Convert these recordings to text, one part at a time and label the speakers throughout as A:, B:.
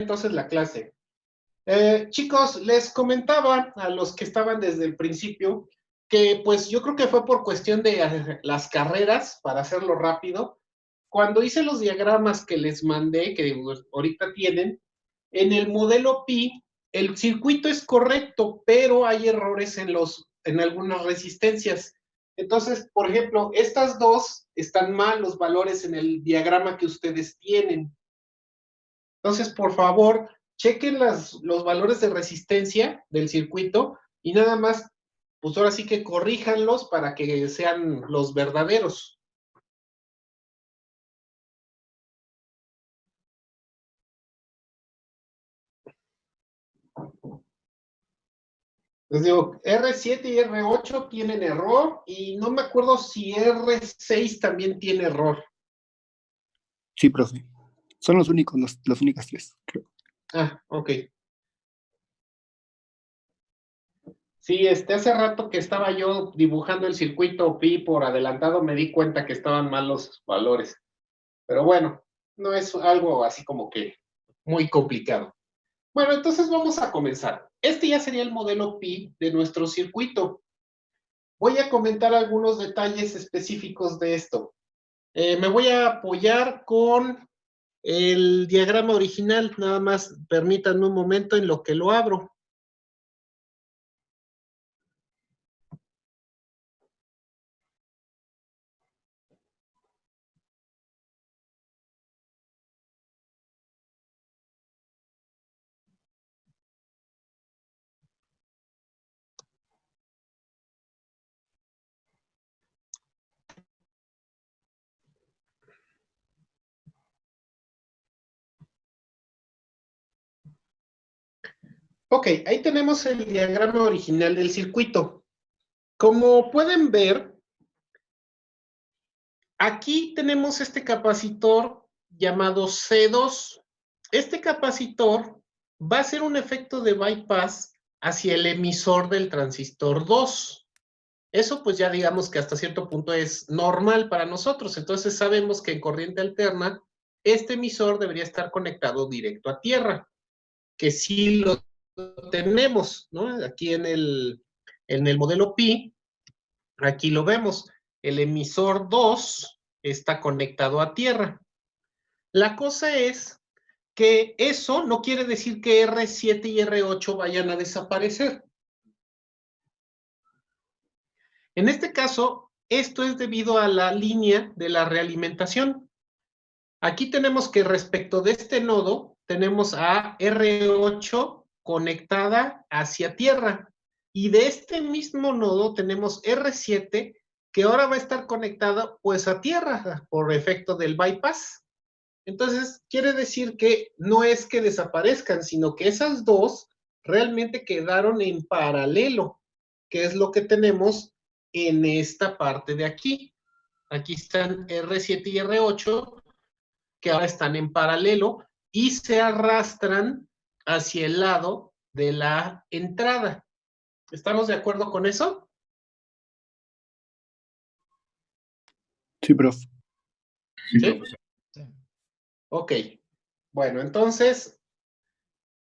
A: entonces la clase. Chicos, les comentaba a los que estaban desde el principio que pues yo creo que fue por cuestión de las carreras, para hacerlo rápido. Cuando hice los diagramas que les mandé, que ahorita tienen, en el modelo Pi, el circuito es correcto, pero hay errores en algunas resistencias. Entonces, por ejemplo, estas dos están mal los valores en el diagrama que ustedes tienen. Entonces, por favor, chequen los valores de resistencia del circuito y nada más, pues ahora sí que corríjanlos para que sean los verdaderos. Les digo, R7 y R8 tienen error y no me acuerdo si R6 también tiene error.
B: Sí, profe. Son los únicos, las únicas tres, creo.
A: Ah, ok. Sí, hace rato que estaba yo dibujando el circuito Pi por adelantado, me di cuenta que estaban mal los valores. Pero bueno, no es algo así como que muy complicado. Bueno, entonces vamos a comenzar. Este ya sería el modelo Pi de nuestro circuito. Voy a comentar algunos detalles específicos de esto. Me voy a apoyar con el diagrama original, nada más permítanme un momento en lo que lo abro. Ok, ahí tenemos el diagrama original del circuito. Como pueden ver, aquí tenemos este capacitor llamado C2. Este capacitor va a ser un efecto de bypass hacia el emisor del transistor 2. Eso pues ya digamos que hasta cierto punto es normal para nosotros. Entonces sabemos que en corriente alterna, este emisor debería estar conectado directo a tierra, que sí lo tenemos, ¿no? Aquí en el modelo Pi, aquí lo vemos. El emisor 2 está conectado a tierra. La cosa es que eso no quiere decir que R7 y R8 vayan a desaparecer. En este caso, esto es debido a la línea de la realimentación. Aquí tenemos que respecto de este nodo, tenemos a R8 conectada hacia tierra. Y de este mismo nodo tenemos R7 que ahora va a estar conectada pues a tierra por efecto del bypass. Entonces, quiere decir que no es que desaparezcan, sino que esas dos realmente quedaron en paralelo, que es lo que tenemos en esta parte de aquí. Aquí están R7 y R8, que ahora están en paralelo y se arrastran hacia el lado de la entrada. ¿Estamos de acuerdo con eso?
B: Sí, profe.
A: ¿Sí? Ok. Bueno, entonces,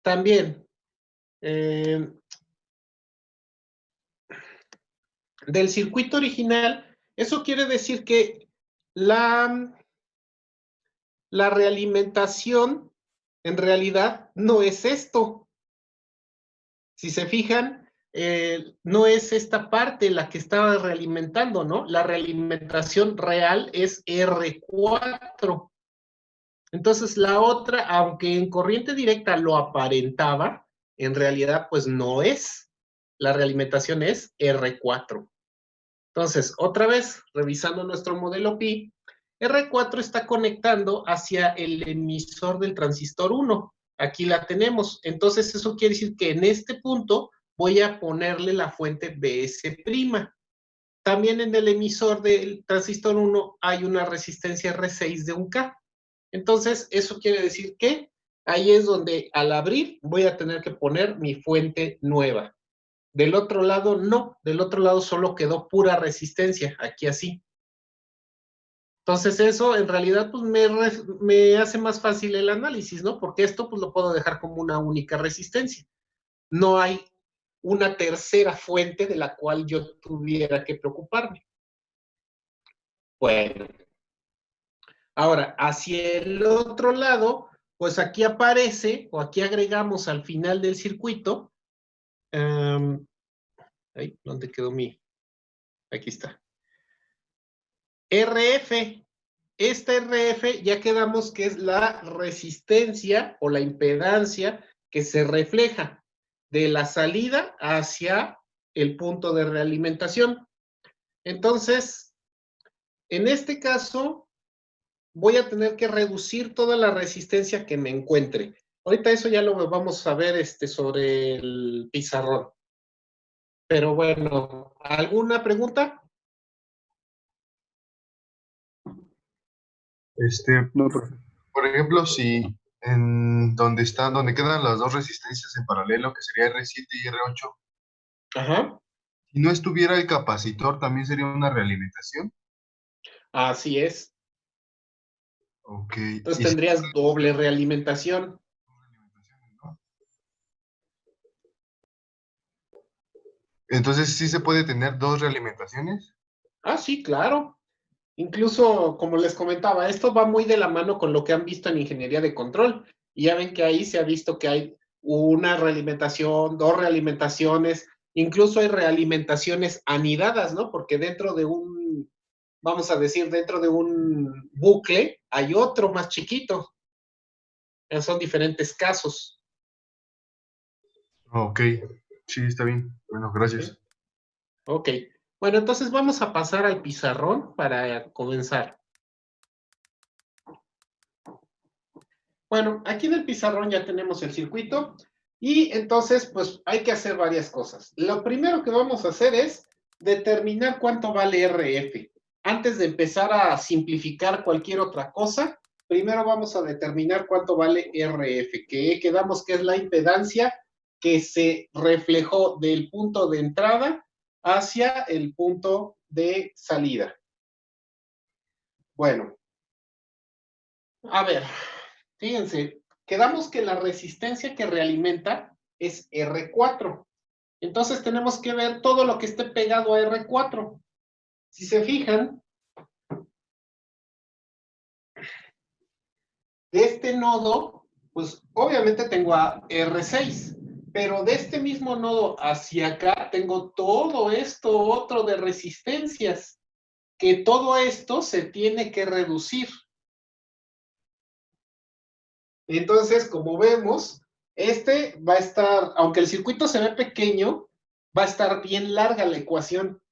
A: también, del circuito original, eso quiere decir que la realimentación en realidad no es esto. Si se fijan, no es esta parte la que estaba realimentando, ¿no? La realimentación real es R4. Entonces la otra, aunque en corriente directa lo aparentaba, en realidad pues no es. La realimentación es R4. Entonces, otra vez, revisando nuestro modelo Pi, R4 está conectando hacia el emisor del transistor 1. Aquí la tenemos. Entonces, eso quiere decir que en este punto voy a ponerle la fuente BS'. También en el emisor del transistor 1 hay una resistencia R6 de 1K. Entonces, eso quiere decir que ahí es donde al abrir voy a tener que poner mi fuente nueva. Del otro lado, no. Del otro lado solo quedó pura resistencia, aquí así. Entonces eso en realidad pues me hace más fácil el análisis, ¿no? Porque esto pues lo puedo dejar como una única resistencia. No hay una tercera fuente de la cual yo tuviera que preocuparme. Bueno, ahora, hacia el otro lado, pues aquí aparece, o aquí agregamos al final del circuito, ¿dónde quedó mi? Aquí está. RF. Esta RF ya quedamos que es la resistencia o la impedancia que se refleja de la salida hacia el punto de realimentación. Entonces, en este caso, voy a tener que reducir toda la resistencia que me encuentre. Ahorita eso ya lo vamos a ver sobre el pizarrón. Pero bueno, ¿alguna pregunta?
B: No, profe.
C: Por ejemplo, si donde quedan las dos resistencias en paralelo, que sería R7 y R8,
A: Ajá,
C: si no estuviera el capacitor, ¿también sería una realimentación?
A: así es.
C: Ok.
A: Entonces
C: Y si
A: tendrías doble realimentación.
C: ¿no? Entonces, ¿sí se puede tener dos realimentaciones?
A: Ah, sí, claro. Incluso, como les comentaba, esto va muy de la mano con lo que han visto en ingeniería de control. Y ya ven que ahí se ha visto que hay una realimentación, dos realimentaciones, incluso hay realimentaciones anidadas, ¿no? Porque dentro de un, vamos a decir, dentro de un bucle hay otro más chiquito. Son diferentes casos.
C: Ok. Sí, está bien. Bueno, gracias.
A: ¿Sí? Ok. Bueno, entonces vamos a pasar al pizarrón para comenzar. Bueno, aquí en el pizarrón ya tenemos el circuito y entonces pues hay que hacer varias cosas. Lo primero que vamos a hacer es determinar cuánto vale RF. Antes de empezar a simplificar cualquier otra cosa, primero vamos a determinar cuánto vale RF, que quedamos que es la impedancia que se reflejó del punto de entrada hacia el punto de salida. Bueno, a ver, fíjense, quedamos que la resistencia que realimenta es R4. Entonces tenemos que ver todo lo que esté pegado a R4. Si se fijan, de este nodo, pues obviamente tengo a R6, pero de este mismo nodo hacia acá tengo todo esto otro de resistencias, que todo esto se tiene que reducir. Entonces, como vemos, este va a estar, aunque el circuito se ve pequeño, va a estar bien larga la ecuación,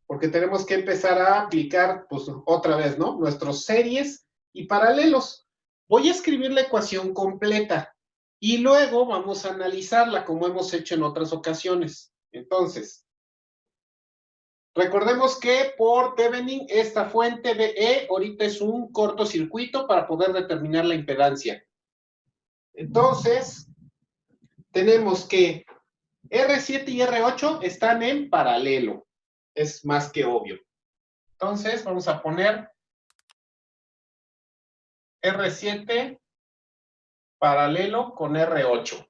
A: porque tenemos que empezar a aplicar, pues otra vez, ¿no? Nuestros series y paralelos. Voy a escribir la ecuación completa y luego vamos a analizarla como hemos hecho en otras ocasiones. Entonces, recordemos que por Thevenin, esta fuente de E ahorita es un cortocircuito para poder determinar la impedancia. Entonces, tenemos que R7 y R8 están en paralelo. Es más que obvio. Entonces, vamos a poner R7 paralelo con R8.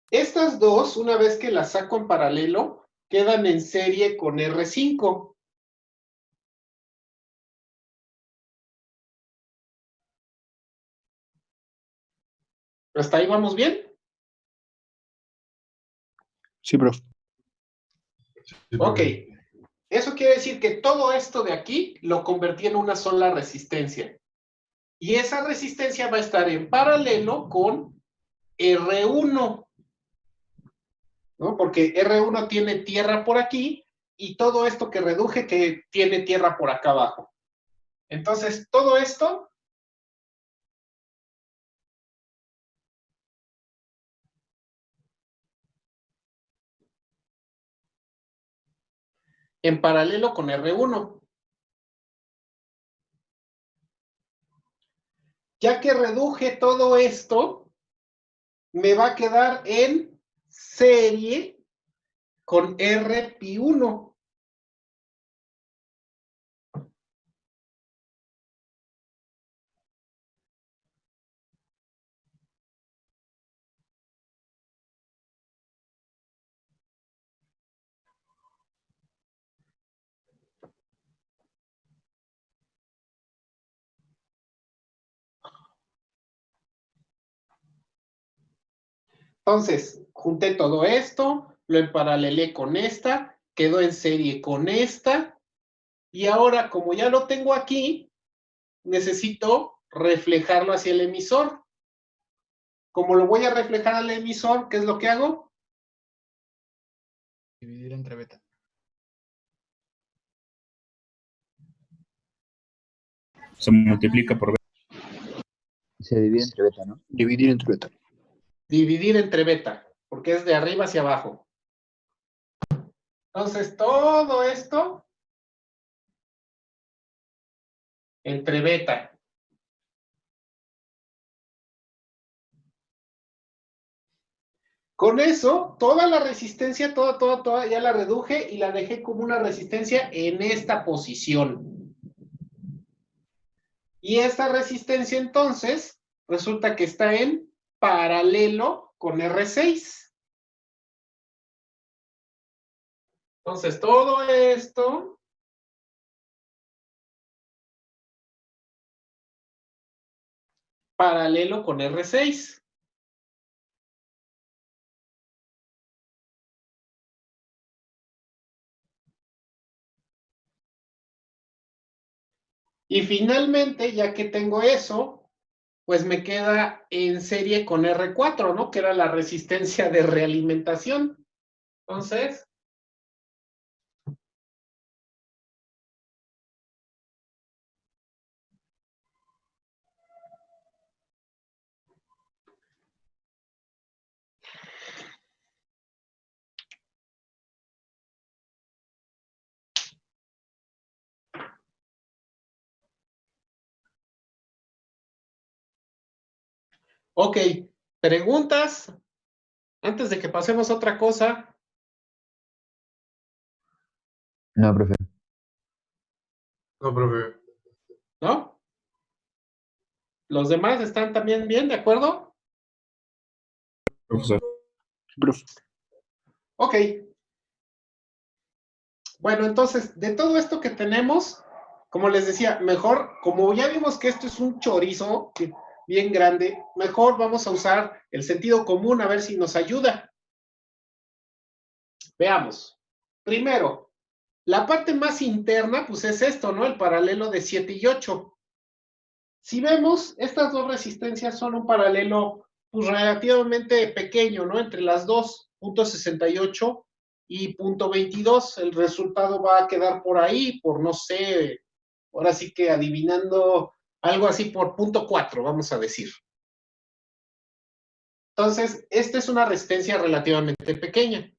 A: Estas dos, una vez que las saco en paralelo, quedan en serie con R5. ¿Hasta ahí vamos bien?
B: Sí, profe.
A: Ok. Eso quiere decir que todo esto de aquí lo convertí en una sola resistencia. Y esa resistencia va a estar en paralelo con R1. ¿No? Porque R1 tiene tierra por aquí y todo esto que reduje que tiene tierra por acá abajo. Entonces, todo esto en paralelo con R1. Ya que reduje todo esto, me va a quedar en serie con R pi 1. Entonces, junté todo esto, lo emparalelé con esta, quedó en serie con esta, y ahora, como ya lo tengo aquí, necesito reflejarlo hacia el emisor. Como lo voy a reflejar al emisor, ¿qué es lo que hago?
D: Dividir entre beta.
E: Se multiplica por beta.
F: Se divide entre beta, ¿no?
B: Dividir entre beta.
A: Dividir entre beta, porque es de arriba hacia abajo. Entonces, todo esto entre beta. Con eso, toda la resistencia, toda, ya la reduje y la dejé como una resistencia en esta posición. Y esta resistencia, entonces, resulta que está en paralelo con R6. Entonces, todo esto paralelo con R6. Y finalmente, ya que tengo eso, pues me queda en serie con R4, ¿no? Que era la resistencia de realimentación. Entonces, ok, preguntas antes de que pasemos a otra cosa,
F: No, profe.
C: No, profe.
A: ¿no? ¿Los demás están también bien, de acuerdo?
E: Profesor.
B: Profe.
A: Ok. Bueno, entonces, de todo esto que tenemos, como les decía, mejor, como ya vimos que esto es un chorizo bien grande, mejor vamos a usar el sentido común a ver si nos ayuda. Veamos. Primero, la parte más interna, pues es esto, ¿no? El paralelo de 7 y 8. Si vemos, estas dos resistencias son un paralelo pues, relativamente pequeño, ¿no? Entre las dos, .68 y .22. El resultado va a quedar por ahí, por no sé, ahora sí que adivinando algo así por .4, vamos a decir. Entonces, esta es una resistencia relativamente pequeña.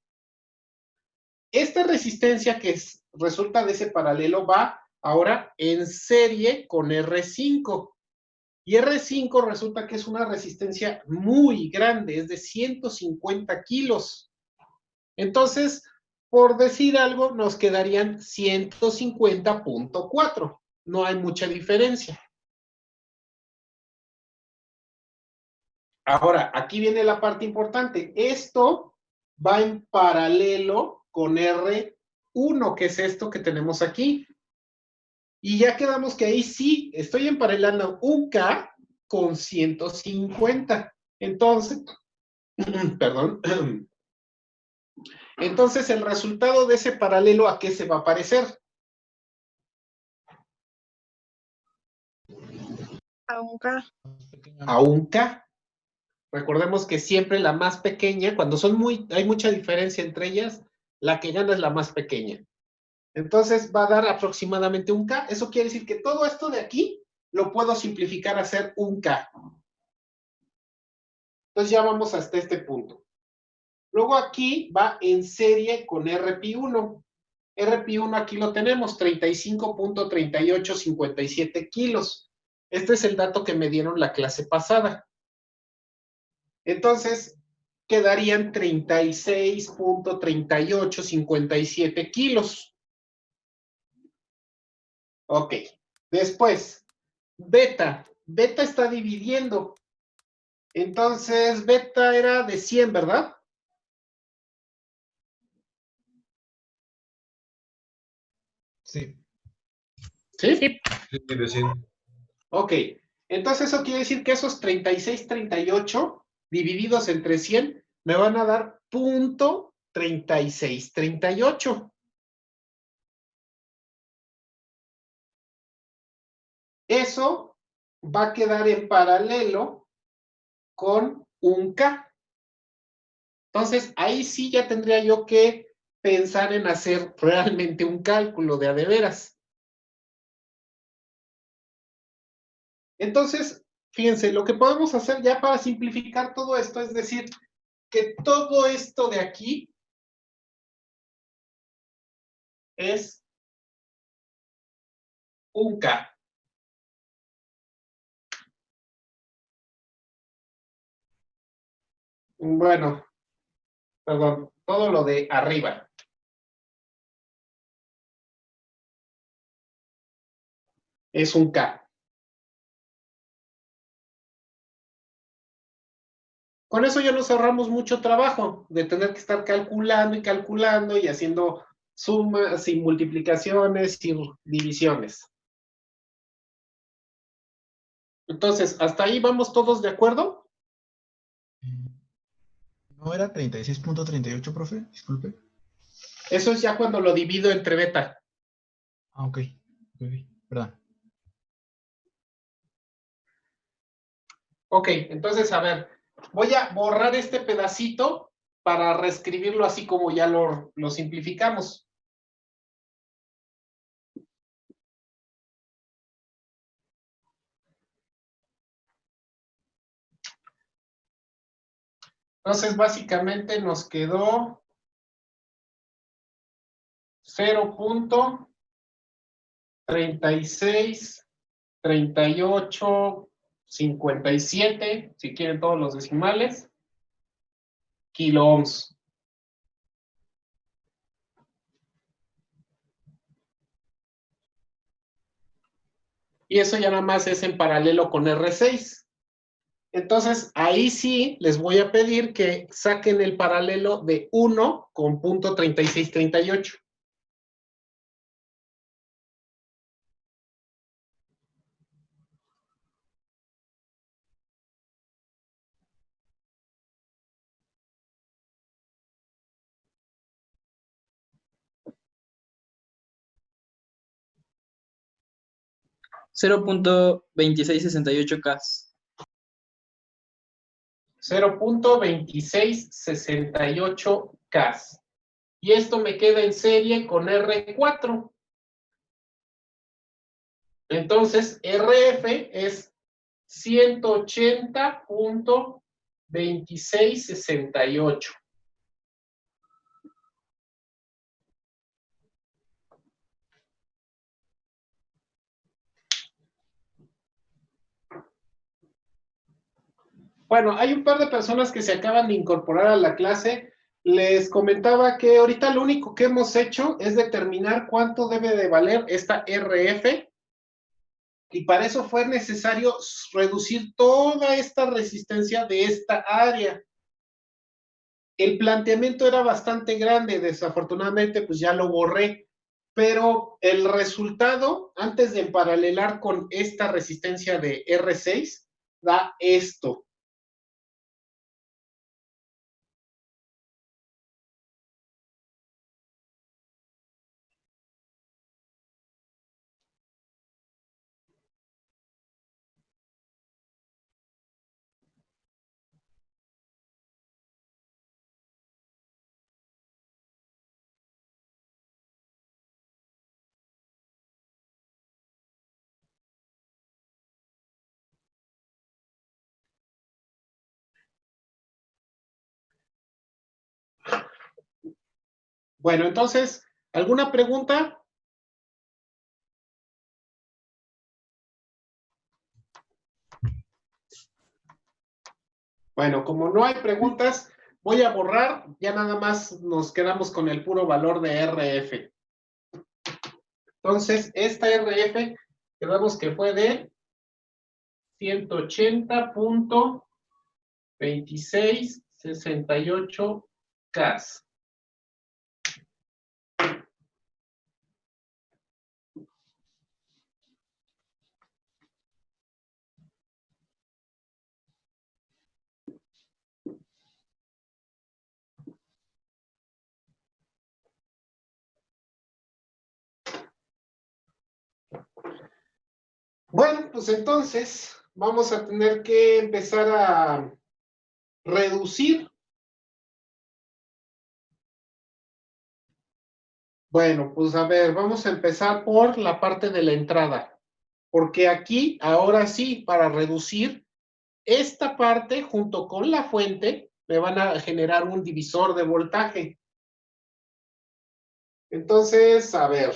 A: Esta resistencia que resulta de ese paralelo va ahora en serie con R5. Y R5 resulta que es una resistencia muy grande, es de 150 kilos. Entonces, por decir algo, nos quedarían 150.4. No hay mucha diferencia. Ahora, aquí viene la parte importante. Esto va en paralelo con R1, que es esto que tenemos aquí. Y ya quedamos que ahí sí estoy emparelando un K con 150. Entonces, perdón. Entonces, el resultado de ese paralelo, ¿a qué se va a parecer?
G: A un K.
A: A un K. Recordemos que siempre la más pequeña, cuando hay mucha diferencia entre ellas, la que gana es la más pequeña. Entonces va a dar aproximadamente un K. Eso quiere decir que todo esto de aquí lo puedo simplificar a ser un K. Entonces ya vamos hasta este punto. Luego aquí va en serie con RP1. RP1 aquí lo tenemos, 35.3857 kilos. Este es el dato que me dieron la clase pasada. Entonces, quedarían 36.3857 kilos. Ok. Después, beta. Beta está dividiendo. Entonces, beta era de 100, ¿verdad?
D: Sí.
A: ¿Sí?
G: Sí.
C: Sí, de 100.
A: Ok. Entonces, eso quiere decir que esos 36, 38 divididos entre 100 me van a dar 0.3638. Eso va a quedar en paralelo con un K. Entonces, ahí sí ya tendría yo que pensar en hacer realmente un cálculo de a de veras. Entonces, fíjense, lo que podemos hacer ya para simplificar todo esto es decir que todo esto de aquí es un K. Bueno, perdón, todo lo de arriba. Es un K. Con eso ya nos ahorramos mucho trabajo de tener que estar calculando y haciendo sumas y multiplicaciones y divisiones. Entonces, ¿hasta ahí vamos todos de acuerdo?
D: ¿No era 36.38, profe? Disculpe.
A: Eso es ya cuando lo divido entre beta.
D: Ah, ok. Perdón.
A: Ok, entonces, a ver, voy a borrar este pedacito para reescribirlo así como ya lo simplificamos. Entonces, básicamente nos quedó 0.363857, si quieren todos los decimales, kiloohms. Y eso ya nada más es en paralelo con R6. Entonces, ahí sí les voy a pedir que saquen el paralelo de 1 con punto 3638.
G: Cero punto 2668K.
A: 0.2668K. Y esto me queda en serie con R4. Entonces, RF es 180.2668. Bueno, hay un par de personas que se acaban de incorporar a la clase. Les comentaba que ahorita lo único que hemos hecho es determinar cuánto debe de valer esta RF. Y para eso fue necesario reducir toda esta resistencia de esta área. El planteamiento era bastante grande, desafortunadamente pues ya lo borré, pero el resultado, antes de paralelar con esta resistencia de R6, da esto. Bueno, entonces, ¿alguna pregunta? Bueno, como no hay preguntas, voy a borrar, ya nada más nos quedamos con el puro valor de RF. Entonces, esta RF, quedamos que fue de 180.2668K. Bueno, pues entonces vamos a tener que empezar a reducir. Bueno, pues a ver, vamos a empezar por la parte de la entrada. Porque aquí, ahora sí, para reducir esta parte junto con la fuente, me van a generar un divisor de voltaje. Entonces, a ver.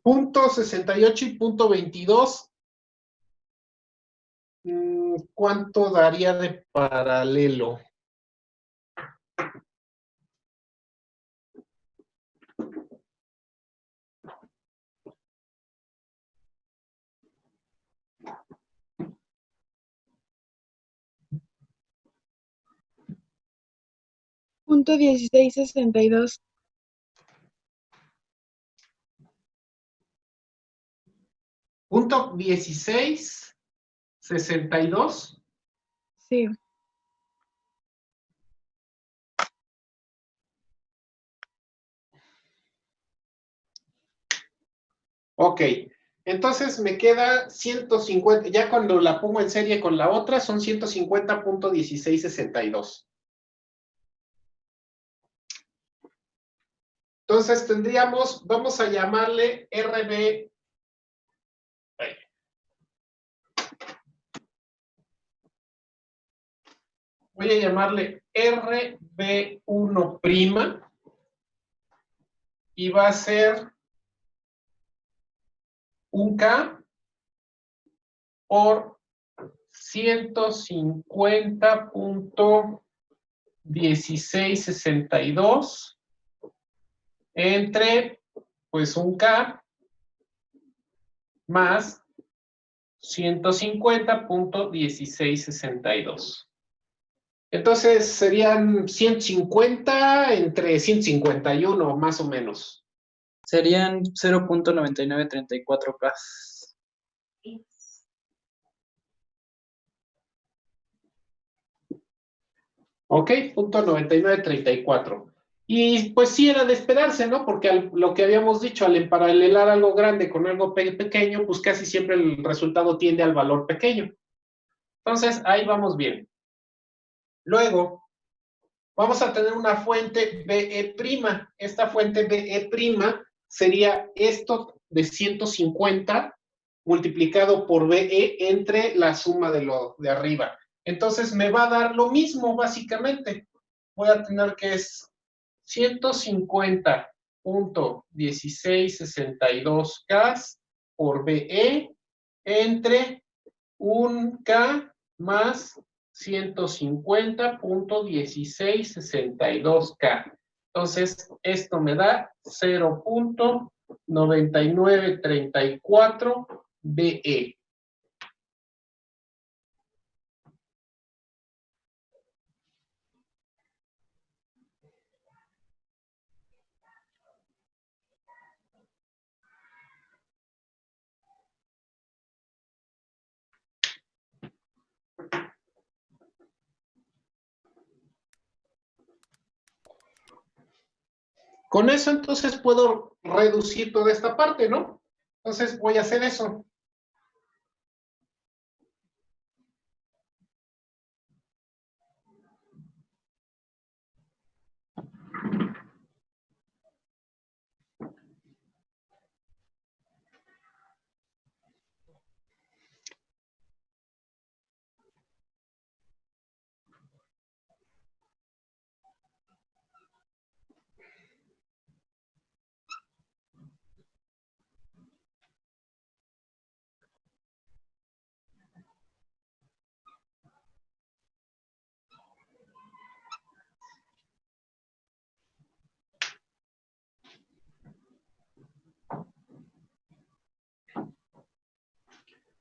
A: Punto 68 y punto 22. ¿Cuánto daría de paralelo?
H: Punto 1662.
A: Punto 1662.
H: Sí.
A: Ok, entonces me queda 150, ya cuando la pongo en serie con la otra, son 150.1662. Entonces tendríamos, vamos a llamarle RB. Voy a llamarle RB1' y va a ser un K por 150.1662 entre, pues, un K más 150.1662. Entonces serían 150 entre 151, más o menos.
G: Serían 0.9934K.
A: Ok, punto 9934. Y pues sí era de esperarse, ¿no? Porque lo que habíamos dicho, al emparalelar algo grande con algo pequeño, pues casi siempre el resultado tiende al valor pequeño. Entonces, ahí vamos bien. Luego, vamos a tener una fuente BE'. Esta fuente BE' sería esto de 150 multiplicado por BE entre la suma de lo de arriba. Entonces me va a dar lo mismo, básicamente. Voy a tener que es 150.1662K por BE entre 1K más 150.1662K. Entonces, esto me da 0.9934 BE. Con eso, entonces, puedo reducir toda esta parte, ¿no? Entonces, voy a hacer eso.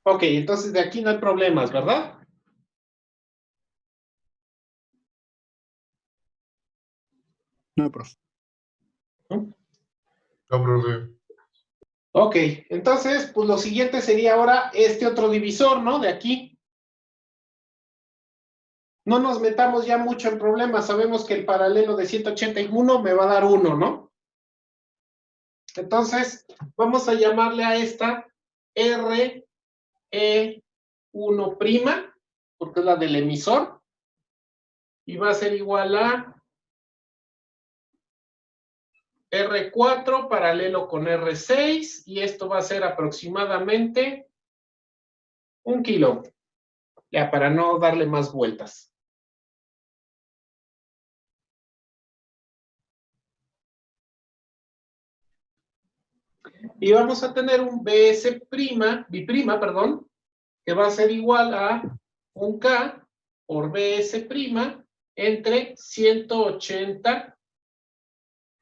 A: Ok, entonces de aquí no hay problemas, ¿verdad?
B: No, profe.
C: No, profe.
A: Ok, entonces, pues lo siguiente sería ahora este otro divisor, ¿no? De aquí. No nos metamos ya mucho en problemas. Sabemos que el paralelo de 181 me va a dar 1, ¿no? Entonces, vamos a llamarle a esta RE1', porque es la del emisor, y va a ser igual a R4 paralelo con R6, y esto va a ser aproximadamente 1 kilo, ya para no darle más vueltas. Y vamos a tener un bi'prima, perdón, que va a ser igual a 1K por BS' entre 180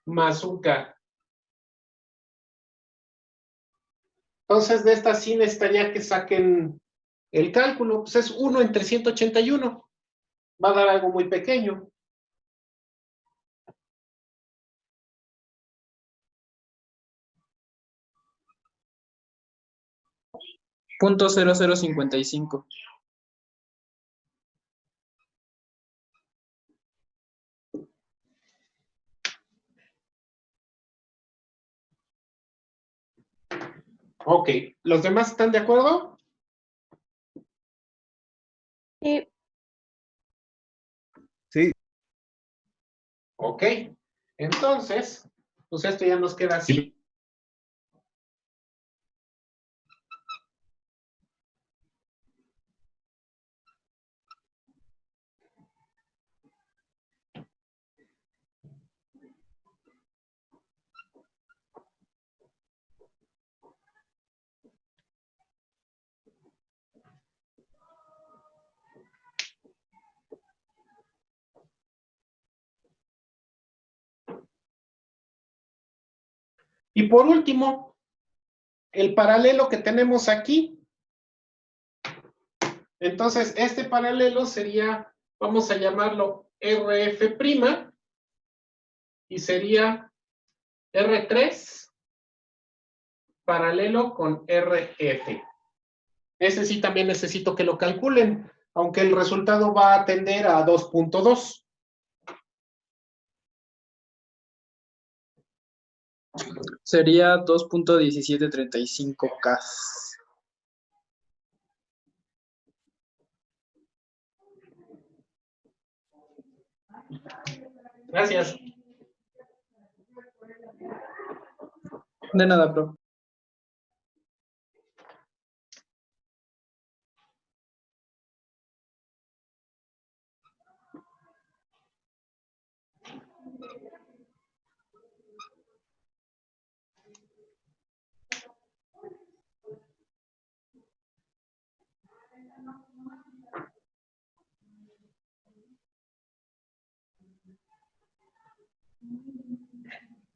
A: más 1K. Entonces, de esta sí necesitaría que saquen el cálculo. Pues es 1 entre 181. Va a dar algo muy pequeño.
G: .0055.
A: Ok, ¿los demás están de acuerdo?
H: Sí.
B: Sí.
A: Ok, entonces, pues esto ya nos queda así. Y por último, el paralelo que tenemos aquí. Entonces, este paralelo sería, vamos a llamarlo RF', y sería R3 paralelo con RF. Ese sí también necesito que lo calculen, aunque el resultado va a tender a 2.2.
G: Sería 2.1735K.
A: Gracias.
G: De nada, bro.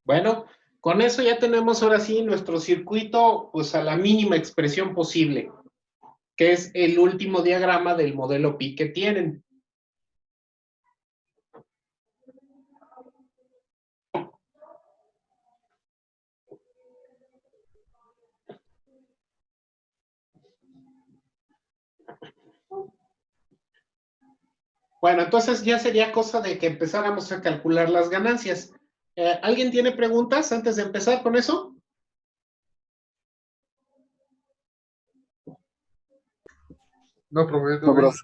A: Bueno, con eso ya tenemos ahora sí nuestro circuito pues a la mínima expresión posible, que es el último diagrama del modelo pi que tienen. Bueno, entonces ya sería cosa de que empezáramos a calcular las ganancias. ¿Alguien tiene preguntas antes de empezar con eso?
C: No, profe,
B: No, profe.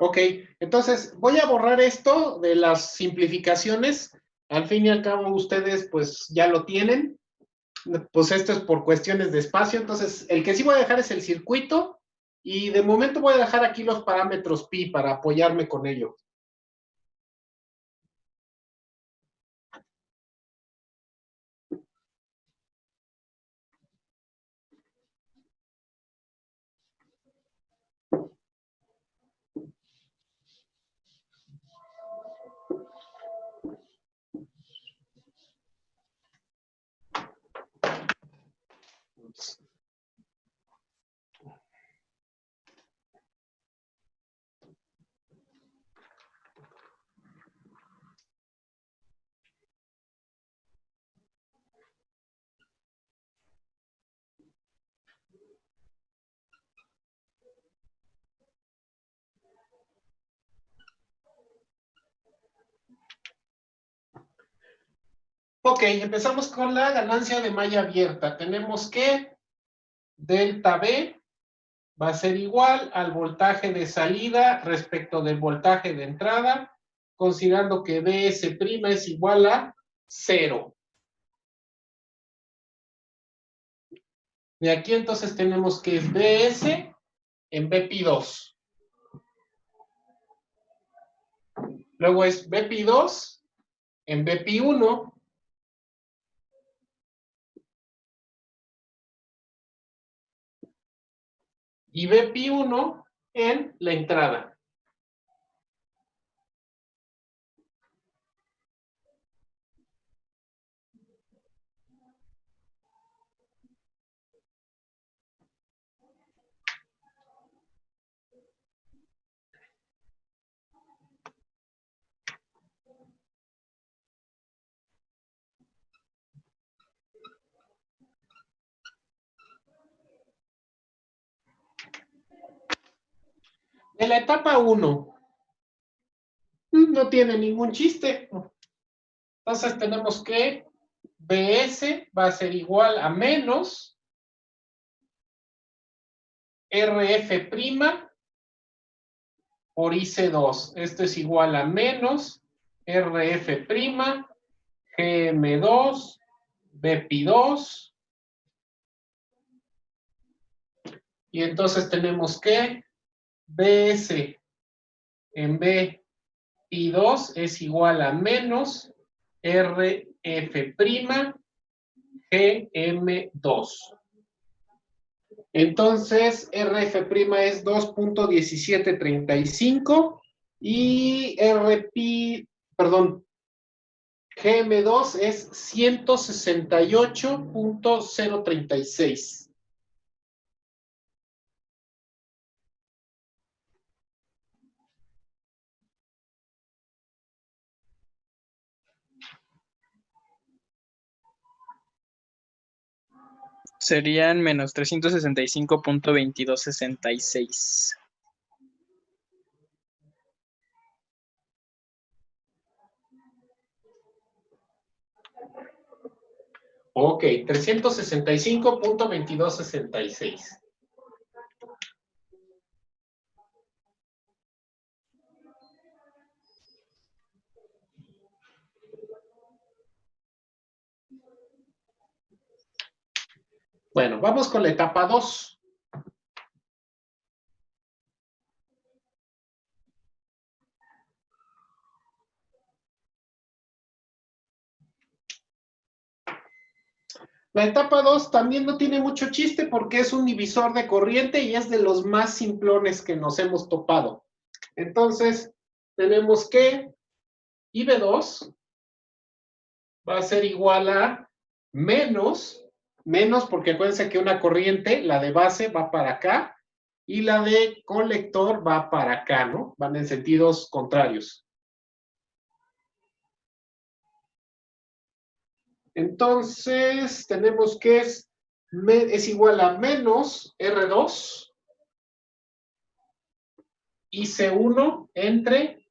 A: Ok, entonces voy a borrar esto de las simplificaciones. Al fin y al cabo ustedes pues ya lo tienen. Pues esto es por cuestiones de espacio. Entonces el que sí voy a dejar es el circuito y de momento voy a dejar aquí los parámetros pi para apoyarme con ello. Ok, empezamos con la ganancia de malla abierta. Tenemos que delta B va a ser igual al voltaje de salida respecto del voltaje de entrada, considerando que BS' es igual a 0. De aquí entonces tenemos que es BS en BP2. Luego es BP2 en BP1. Y BP1 en la entrada. En la etapa 1 no tiene ningún chiste. Entonces tenemos que BS va a ser igual a menos RF' por IC2. Esto es igual a menos RF' GM2 BP2. Y entonces tenemos que BS en BP2 es igual a menos RF' GM2. Entonces, RF' es 2.1735 y GM2 es 168.036.
G: Serían menos 365.2266.
A: Ok, 365.2266. Bueno, vamos con la etapa 2. La etapa 2 también no tiene mucho chiste porque es un divisor de corriente y es de los más simplones que nos hemos topado. Entonces, tenemos que IB2 va a ser igual a menos porque acuérdense que una corriente, la de base, va para acá y la de colector va para acá, ¿no? Van en sentidos contrarios. Entonces, tenemos que es igual a menos R2 y C1 entre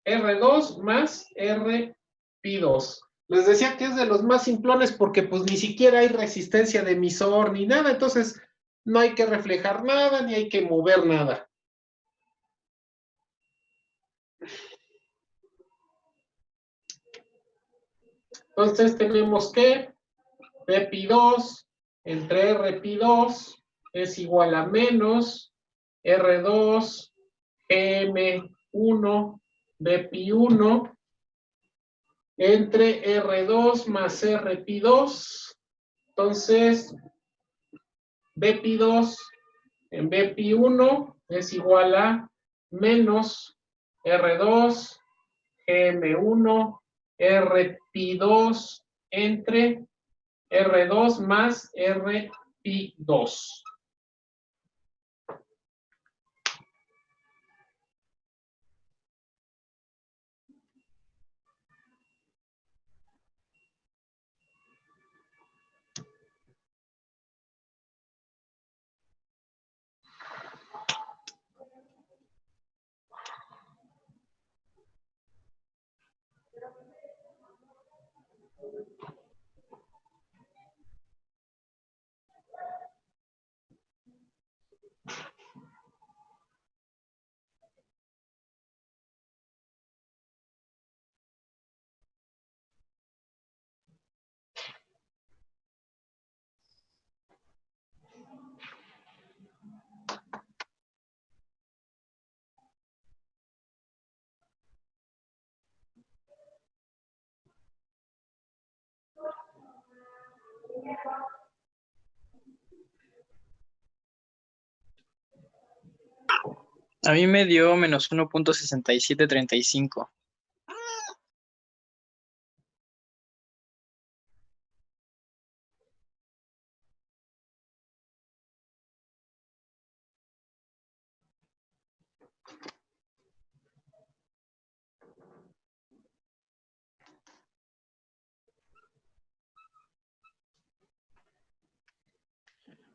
A: R2 más RP2. Les decía que es de los más simplones porque pues ni siquiera hay resistencia de emisor ni nada, entonces no hay que reflejar nada ni hay que mover nada. Entonces tenemos que P2 entre RP2 es igual a menos R2 GM1 BP1 entre R2 más RP2. Entonces, BP2 en BP1 es igual a menos R2 GM1 RP2 entre R2 más RP2.
G: A mí me dio menos 1.6735.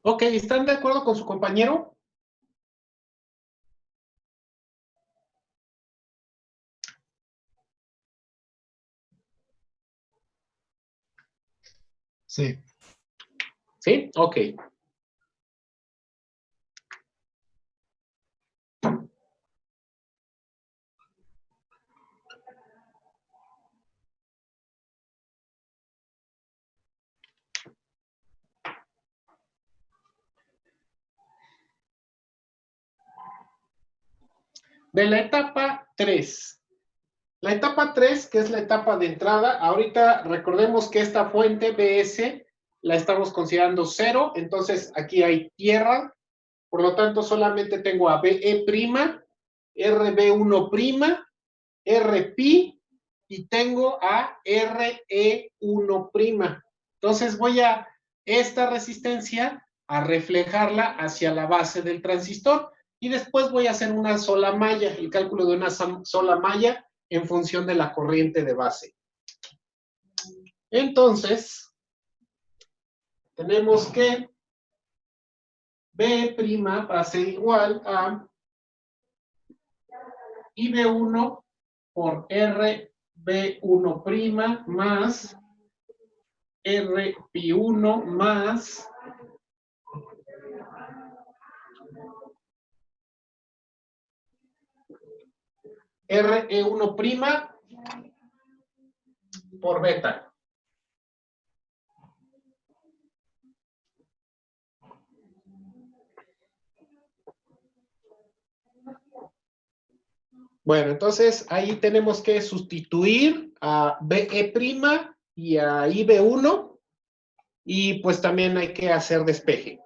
A: Ok, ¿están de acuerdo con su compañero?
D: Sí.
A: ¿Sí? Ok. De la etapa 3. La etapa 3, que es la etapa de entrada, ahorita recordemos que esta fuente BS la estamos considerando 0, entonces aquí hay tierra, por lo tanto solamente tengo a BE', RB1', RP y tengo a RE1'. Entonces voy a esta resistencia a reflejarla hacia la base del transistor y después voy a hacer una sola malla, el cálculo de una sola malla en función de la corriente de base. Entonces, tenemos que B' va a ser igual a IB1 por RB1' más RP1 más RE1' por beta. Bueno, entonces ahí tenemos que sustituir a BE' y a IB1 y pues también hay que hacer despeje.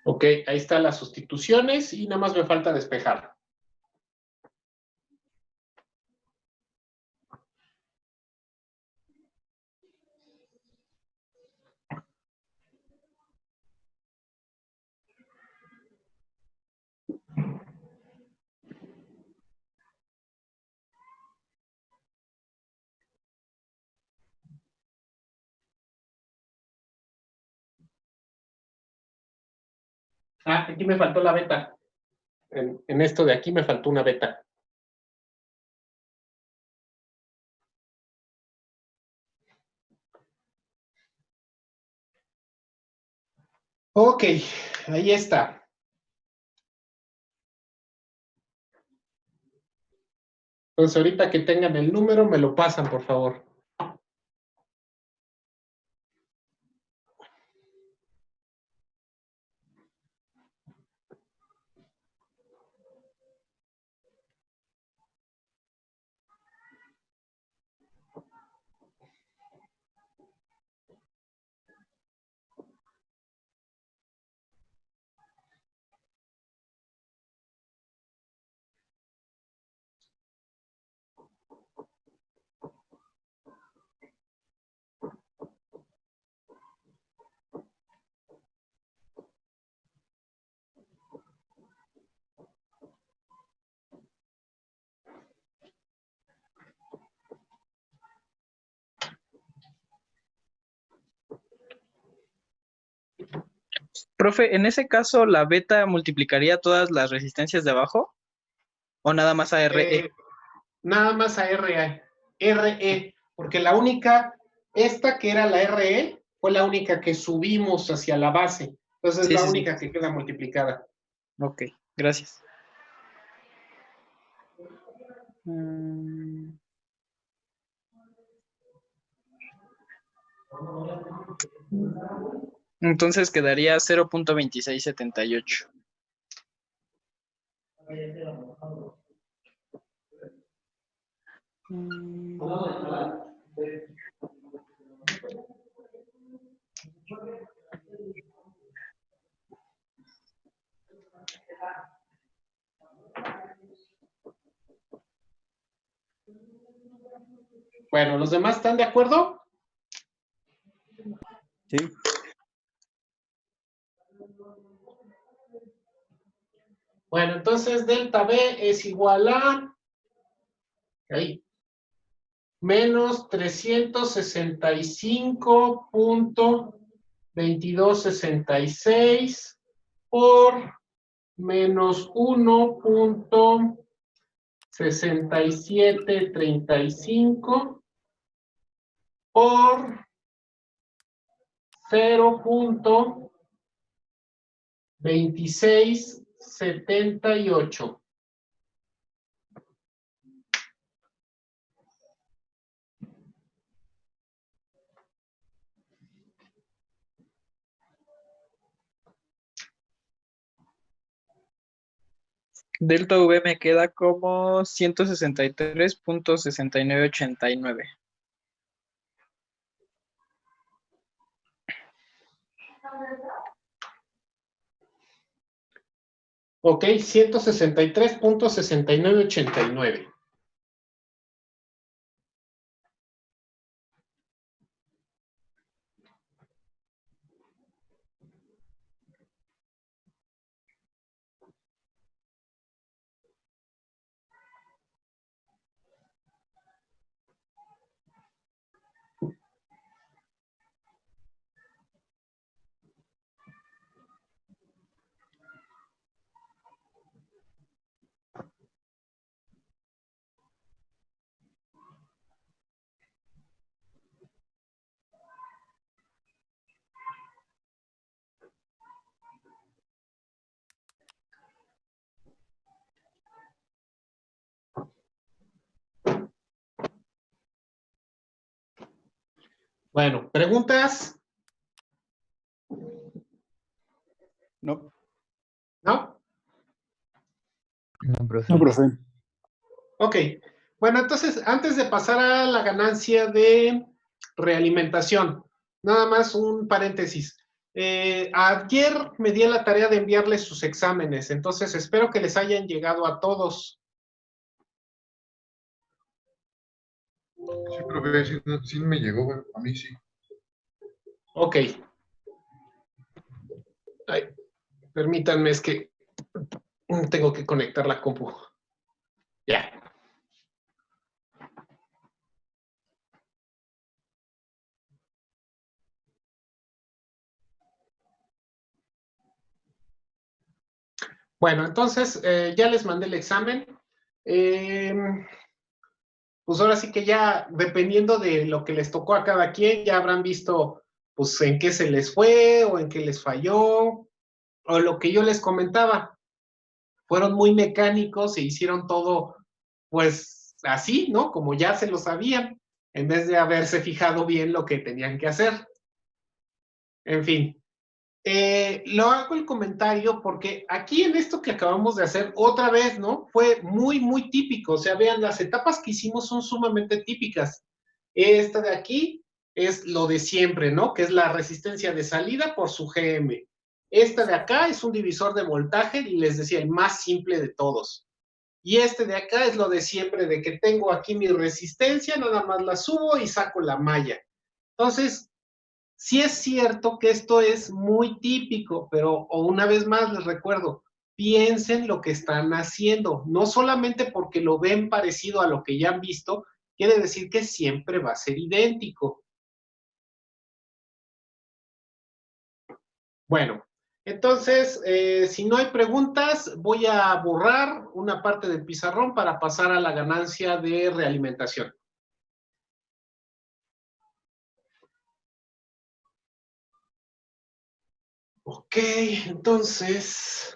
A: Ok, ahí están las sustituciones y nada más me falta despejar. Ah, aquí me faltó la beta. En esto de aquí me faltó una beta. Ok, ahí está. Entonces ahorita que tengan el número me lo pasan, por favor.
G: Profe, en ese caso, ¿la beta multiplicaría todas las resistencias de abajo? ¿O nada más a RE?
A: Nada más a RE, porque la única Esta que era la RE fue la única que subimos hacia la base. Entonces es
G: Sí,
A: la
G: sí, sí.
A: única que queda multiplicada.
G: Ok, gracias. Mm, Entonces quedaría 0.2678. Mm,
A: Bueno, ¿los demás están de acuerdo?
B: Sí.
A: Bueno, entonces delta B es igual a ahí, menos 365.2266 por menos 1.6735 por 0.2678.
G: Delta V me queda como 163.6989.
A: Ok, 163.6989. Bueno, ¿preguntas?
B: No.
A: ¿No?
F: No, profe.
B: No, profe.
A: Ok. Bueno, entonces, antes de pasar a la ganancia de realimentación, nada más un paréntesis. Ayer me di la tarea de enviarles sus exámenes, entonces espero que les hayan llegado a todos.
C: Sí, profe, sí, sí me llegó, güey. A mí sí.
A: Ok. Ay, permítanme, es que tengo que conectar la compu. Ya. Bueno, entonces ya les mandé el examen. Pues ahora sí que ya, dependiendo de lo que les tocó a cada quien, ya habrán visto pues en qué se les fue o en qué les falló, o lo que yo les comentaba. Fueron muy mecánicos e hicieron todo pues así, ¿no? Como ya se lo sabían, en vez de haberse fijado bien lo que tenían que hacer. En fin, lo hago el comentario porque aquí en esto que acabamos de hacer otra vez, ¿no? Fue muy, muy típico. O sea, vean, las etapas que hicimos son sumamente típicas. Esta de aquí es lo de siempre, ¿no? Que es la resistencia de salida por su GM. Esta de acá es un divisor de voltaje y les decía, el más simple de todos. Y este de acá es lo de siempre, de que tengo aquí mi resistencia, nada más la subo y saco la malla. Entonces, sí es cierto que esto es muy típico, pero una vez más les recuerdo, piensen lo que están haciendo. No solamente porque lo ven parecido a lo que ya han visto, quiere decir que siempre va a ser idéntico. Bueno, entonces, si no hay preguntas, voy a borrar una parte del pizarrón para pasar a la ganancia de realimentación. Ok, entonces...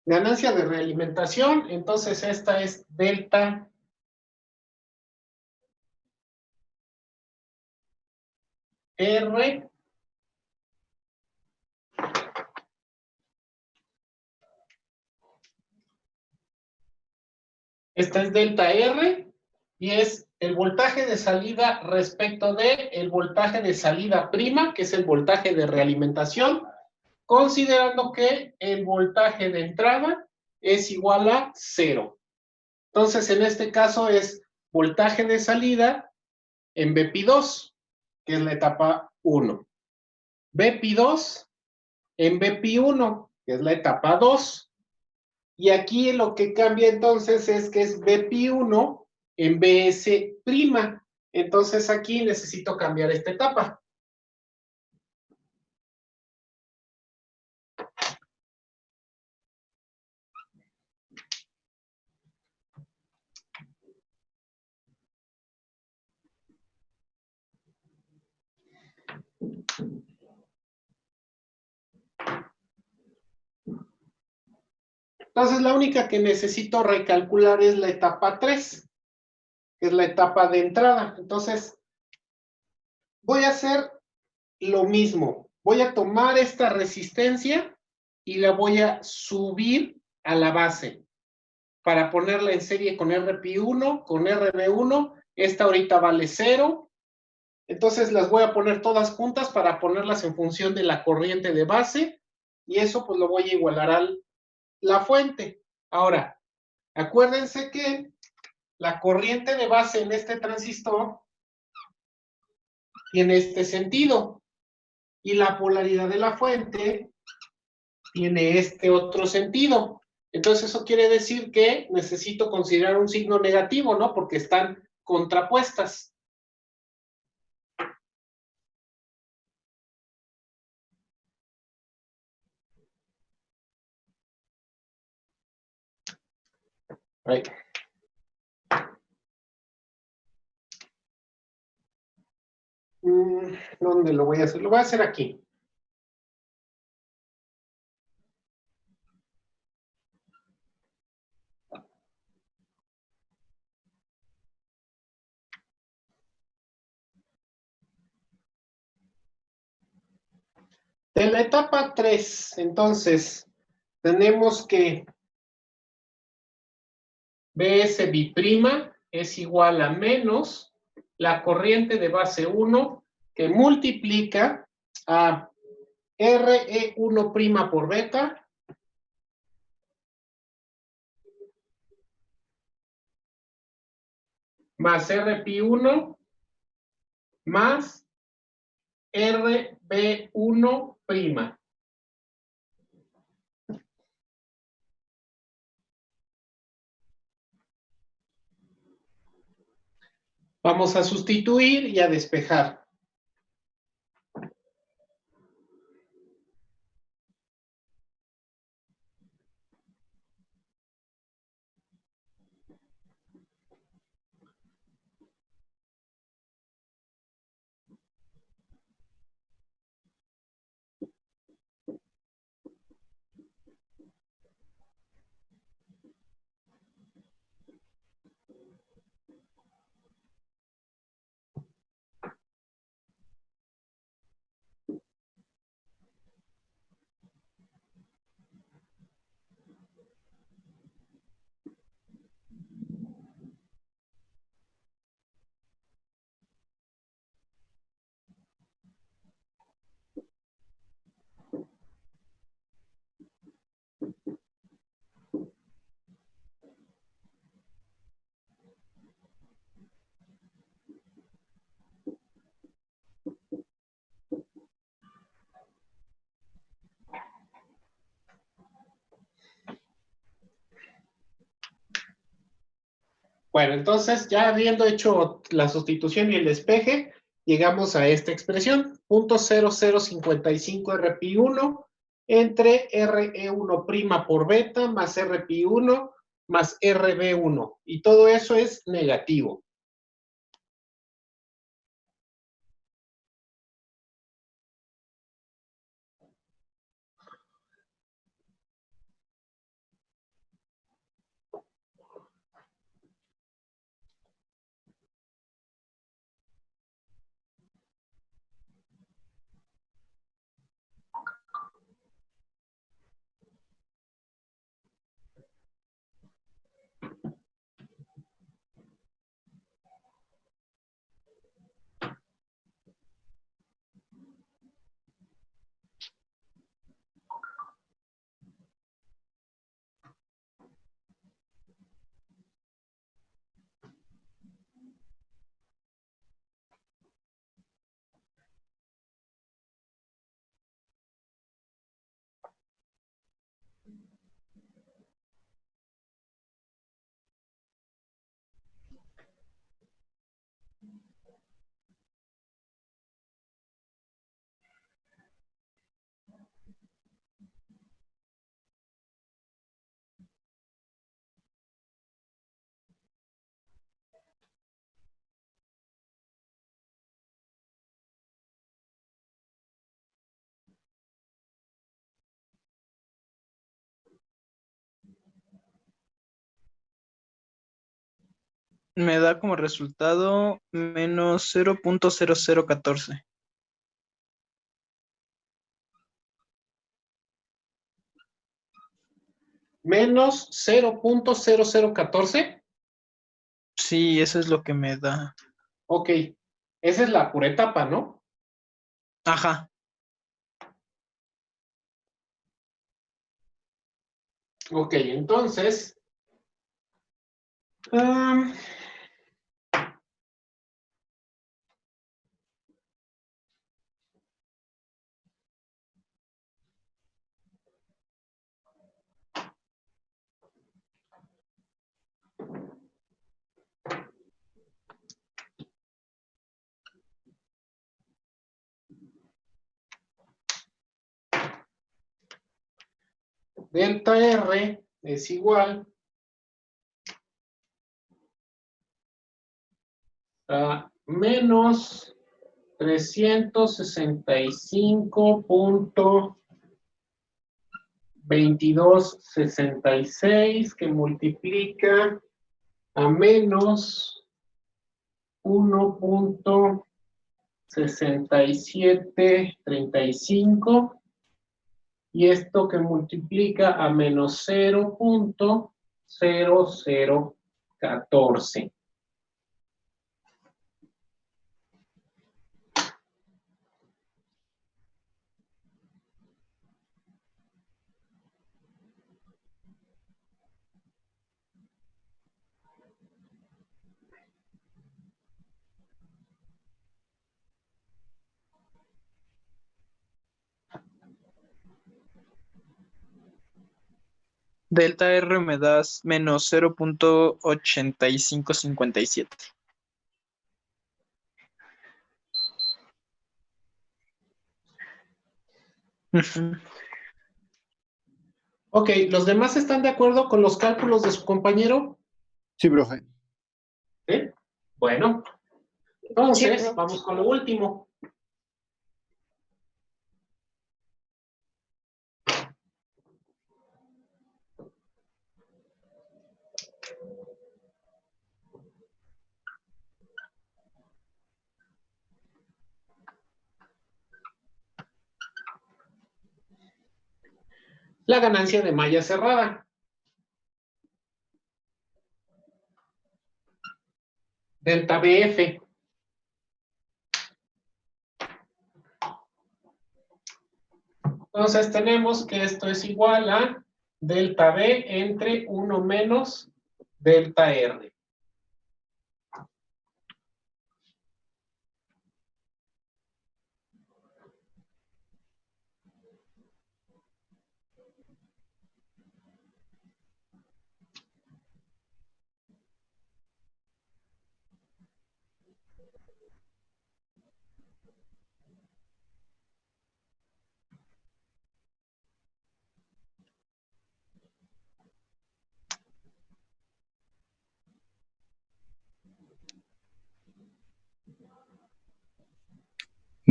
A: Ganancia de realimentación, entonces esta es delta R esta es delta R y es el voltaje de salida respecto de el voltaje de salida prima, que es el voltaje de realimentación, considerando que el voltaje de entrada es igual a 0. Entonces, en este caso es voltaje de salida en BP2, que es la etapa 1. BP2 en BP1, que es la etapa 2. Y aquí lo que cambia entonces es que es BP1 en BS'. Entonces aquí necesito cambiar esta etapa. Entonces la única que necesito recalcular es la etapa 3, que es la etapa de entrada. Entonces voy a hacer lo mismo. Voy a tomar esta resistencia y la voy a subir a la base para ponerla en serie con RP1, con RB1. Esta ahorita vale 0. Entonces las voy a poner todas juntas para ponerlas en función de la corriente de base y eso pues lo voy a igualar a la fuente. Ahora, acuérdense que la corriente de base en este transistor tiene este sentido y la polaridad de la fuente tiene este otro sentido. Entonces eso quiere decir que necesito considerar un signo negativo, ¿no? Porque están contrapuestas. Right. ¿Dónde lo voy a hacer? Lo voy a hacer aquí. De la etapa 3, entonces, tenemos que BS biprima es igual a menos la corriente de base 1 que multiplica a RE1' por beta más RP1 más RB1'. Vamos a sustituir y a despejar. Bueno, entonces ya habiendo hecho la sustitución y el despeje, llegamos a esta expresión, .0055 RPI1 entre RE1' por beta más RPI1 más RB1. Y todo eso es negativo.
G: Me da como resultado menos 0.0014.
A: Menos 0.0014.
G: Sí, eso es lo que me da.
A: Ok, esa es la pura etapa, ¿no?
G: Ajá.
A: Ok, entonces... um, delta R es igual a menos 365.2266 que multiplica a menos 1.6735 y esto que multiplica a menos 0.0014.
G: Delta R me das menos 0.8557. Ujú.
A: Ok, ¿los demás están de acuerdo con los cálculos de su compañero?
B: Sí, profe.
A: ¿Sí? Bueno, entonces vamos con lo último. La ganancia de malla cerrada. Delta BF. Entonces tenemos que esto es igual a delta B entre 1 menos delta R.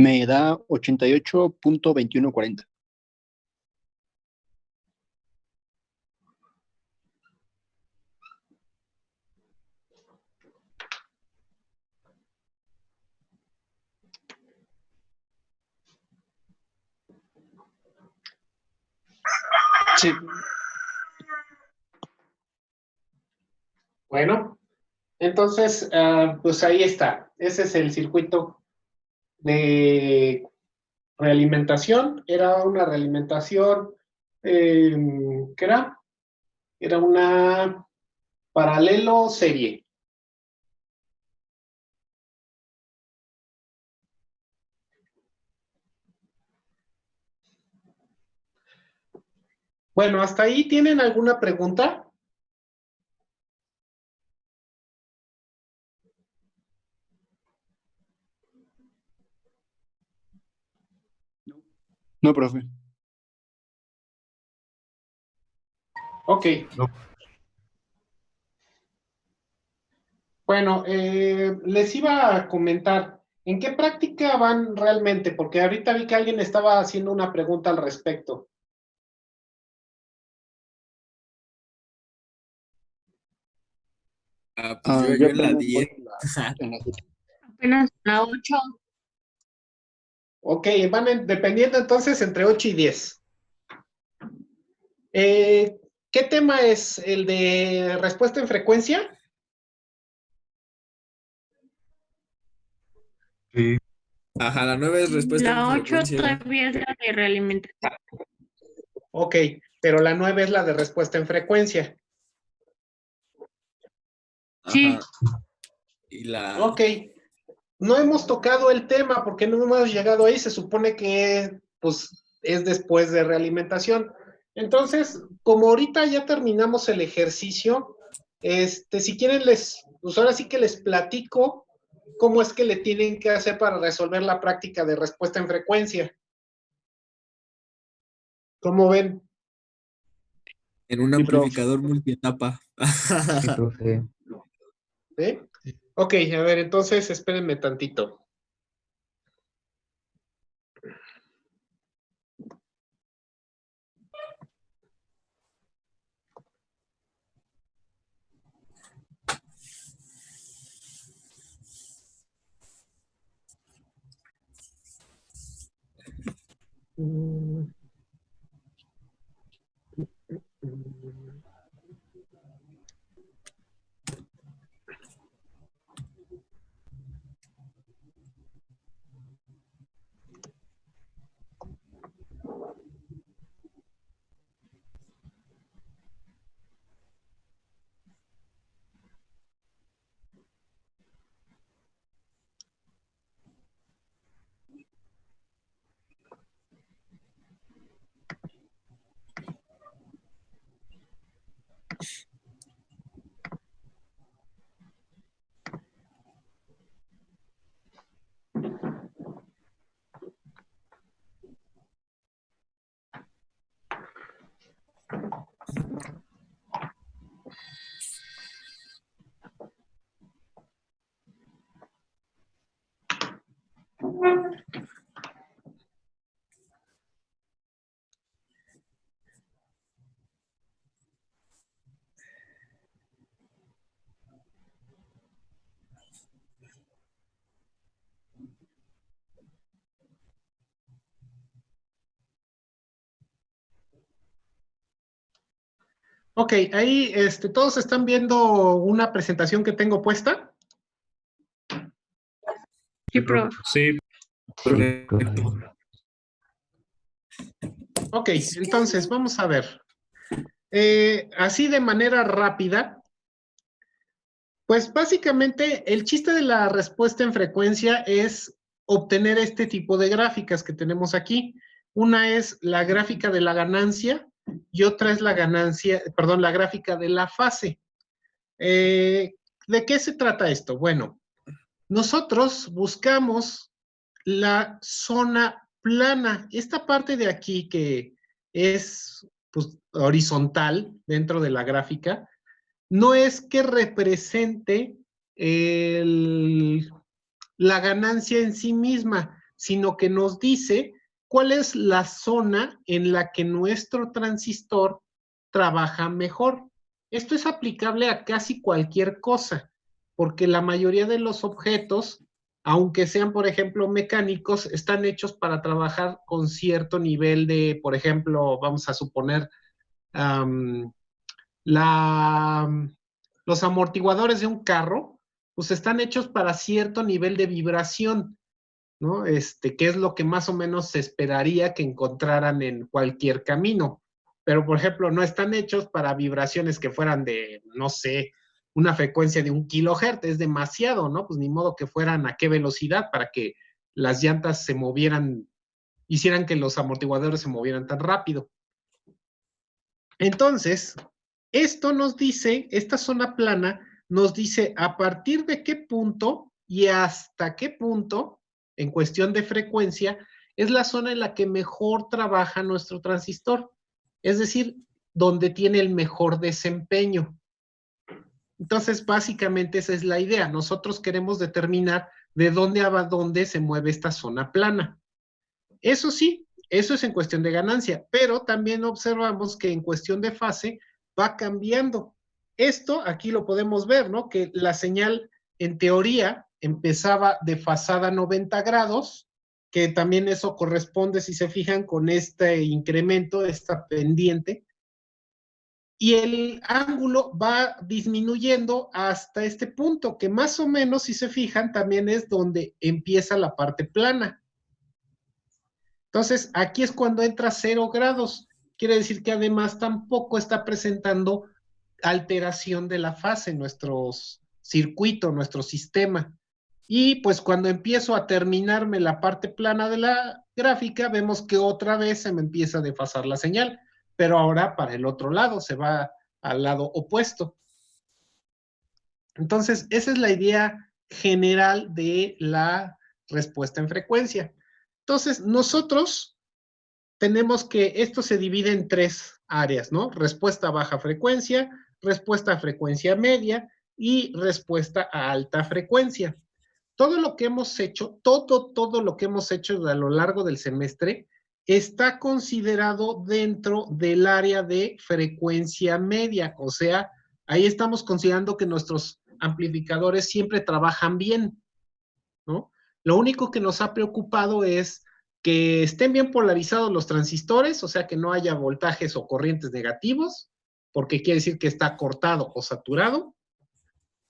B: Me da 88.2140.
A: Sí. Bueno, entonces, pues ahí está. Ese es el circuito de realimentación. Era una realimentación, ¿qué era? Era una paralelo serie. Bueno, ¿hasta ahí tienen alguna pregunta?
B: No, profe.
A: Ok.
C: No.
A: Bueno, les iba a comentar, ¿en qué práctica van realmente? Porque ahorita vi que alguien estaba haciendo una pregunta al respecto.
B: Yo en la 10.
H: Apenas la 8.
A: Ok, dependiendo entonces entre 8 y 10. ¿Qué tema es el de respuesta en frecuencia?
C: Sí.
I: Ajá, la 9 es respuesta
H: La
I: en
H: 8
I: frecuencia.
H: todavía es la de realimentación.
A: Ok, pero la 9 es la de respuesta en frecuencia.
H: Sí.
I: Ajá. Y la...
A: Ok, no hemos tocado el tema porque no hemos llegado ahí, se supone que pues, es después de realimentación. Entonces, como ahorita ya terminamos el ejercicio, si quieren pues ahora sí que les platico cómo es que le tienen que hacer para resolver la práctica de respuesta en frecuencia. ¿Cómo ven?
I: En un
B: Sí, profe.
I: amplificador multietapa.
F: Sí, profe.
A: ¿Sí? Ok, a ver, entonces espérenme tantito. Ok, ahí todos están viendo una presentación que tengo puesta.
H: Sí, profe.
E: Sí,
F: Sí, profe.
A: Ok, entonces vamos a ver. Así de manera rápida, pues básicamente el chiste de la respuesta en frecuencia es obtener este tipo de gráficas que tenemos aquí. Una es la gráfica de la ganancia y otra es la la gráfica de la fase. ¿De qué se trata esto? Bueno, nosotros buscamos la zona plana. Esta parte de aquí que es pues, horizontal dentro de la gráfica, no es que represente la ganancia en sí misma, sino que nos dice cuál es la zona en la que nuestro transistor trabaja mejor. Esto es aplicable a casi cualquier cosa, porque la mayoría de los objetos, aunque sean, por ejemplo, mecánicos, están hechos para trabajar con cierto nivel de, por ejemplo, vamos a suponer, um, la, los amortiguadores de un carro, pues están hechos para cierto nivel de vibración, ¿no? Que es lo que más o menos se esperaría que encontraran en cualquier camino. Pero, por ejemplo, no están hechos para vibraciones que fueran de, no sé, una frecuencia de 1 kilohertz, es demasiado, ¿no? Pues ni modo que fueran a qué velocidad para que las llantas se movieran, hicieran que los amortiguadores se movieran tan rápido. Entonces, esto nos dice, esta zona plana nos dice a partir de qué punto y hasta qué punto, en cuestión de frecuencia, es la zona en la que mejor trabaja nuestro transistor. Es decir, donde tiene el mejor desempeño. Entonces, básicamente esa es la idea. Nosotros queremos determinar de dónde a dónde se mueve esta zona plana. Eso sí, eso es en cuestión de ganancia, pero también observamos que en cuestión de fase va cambiando. Esto aquí lo podemos ver, ¿no? Que la señal, en teoría, empezaba desfasada 90 grados, que también eso corresponde, si se fijan, con este incremento, esta pendiente, y el ángulo va disminuyendo hasta este punto, que más o menos, si se fijan, también es donde empieza la parte plana. Entonces, aquí es cuando entra 0 grados. Quiere decir que además tampoco está presentando alteración de la fase en nuestro circuito, nuestro sistema. Y pues cuando empiezo a terminarme la parte plana de la gráfica, vemos que otra vez se me empieza a desfasar la señal, pero ahora para el otro lado, se va al lado opuesto. Entonces, esa es la idea general de la respuesta en frecuencia. Entonces, nosotros tenemos que esto se divide en 3 áreas, ¿no? Respuesta a baja frecuencia, respuesta a frecuencia media y respuesta a alta frecuencia. Todo lo que hemos hecho, todo lo que hemos hecho a lo largo del semestre está considerado dentro del área de frecuencia media, o sea, ahí estamos considerando que nuestros amplificadores siempre trabajan bien, ¿no? Lo único que nos ha preocupado es que estén bien polarizados los transistores, o sea, que no haya voltajes o corrientes negativos, porque quiere decir que está cortado o saturado,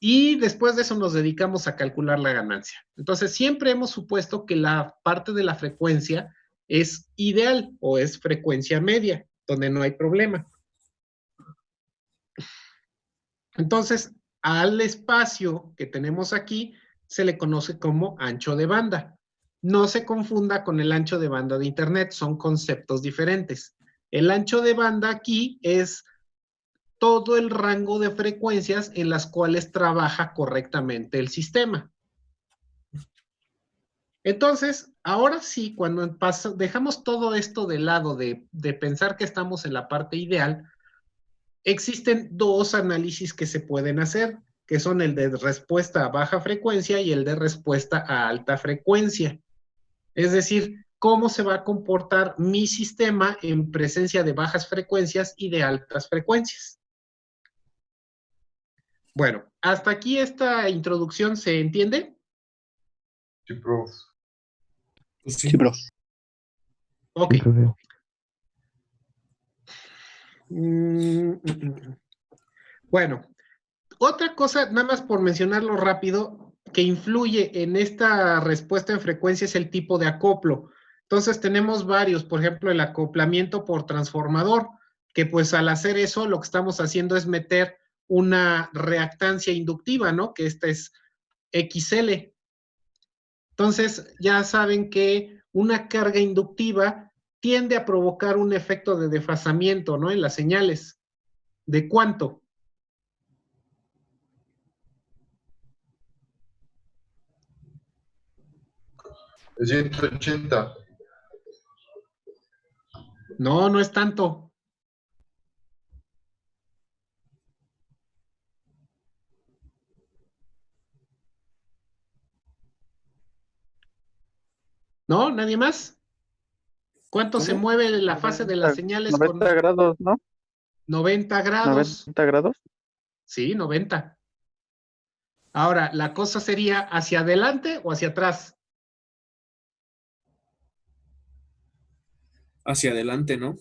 A: y después de eso nos dedicamos a calcular la ganancia. Entonces, siempre hemos supuesto que la parte de la frecuencia es ideal o es frecuencia media, donde no hay problema. Entonces, al espacio que tenemos aquí se le conoce como ancho de banda. No se confunda con el ancho de banda de Internet, son conceptos diferentes. El ancho de banda aquí es todo el rango de frecuencias en las cuales trabaja correctamente el sistema. Entonces, ahora sí, cuando dejamos todo esto de lado de pensar que estamos en la parte ideal, existen 2 análisis que se pueden hacer, que son el de respuesta a baja frecuencia y el de respuesta a alta frecuencia. Es decir, cómo se va a comportar mi sistema en presencia de bajas frecuencias y de altas frecuencias. Bueno, hasta aquí esta introducción, ¿se entiende?
C: Sí, prof.
I: Pues
B: Sí, prof.
A: Ok.
F: Sí, profe.
A: Bueno, otra cosa, nada más por mencionarlo rápido, que influye en esta respuesta en frecuencia es el tipo de acoplo. Entonces tenemos varios, por ejemplo, el acoplamiento por transformador, que pues al hacer eso lo que estamos haciendo es meter una reactancia inductiva, ¿no? Que esta es XL. Entonces ya saben que una carga inductiva tiende a provocar un efecto de desfasamiento, ¿no? En las señales. ¿De cuánto?
C: De 180.
A: No, no es tanto. ¿No? ¿Nadie más? ¿Cuánto se
I: ¿Cómo?
A: mueve la fase de las señales con
B: 90 grados, ¿no?
A: 90 grados?
B: 90 grados.
A: Sí, 90. Ahora, la cosa sería hacia adelante o hacia atrás.
I: Hacia adelante, ¿no?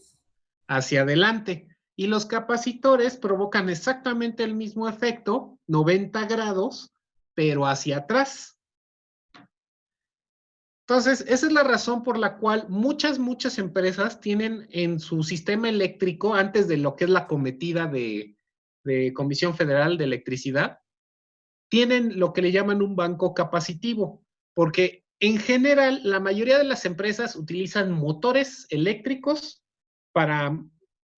A: Hacia adelante. Y los capacitores provocan exactamente el mismo efecto, 90 grados, pero hacia atrás. Entonces, esa es la razón por la cual muchas empresas tienen en su sistema eléctrico, antes de lo que es la cometida de Comisión Federal de Electricidad, tienen lo que le llaman un banco capacitivo, porque en general la mayoría de las empresas utilizan motores eléctricos para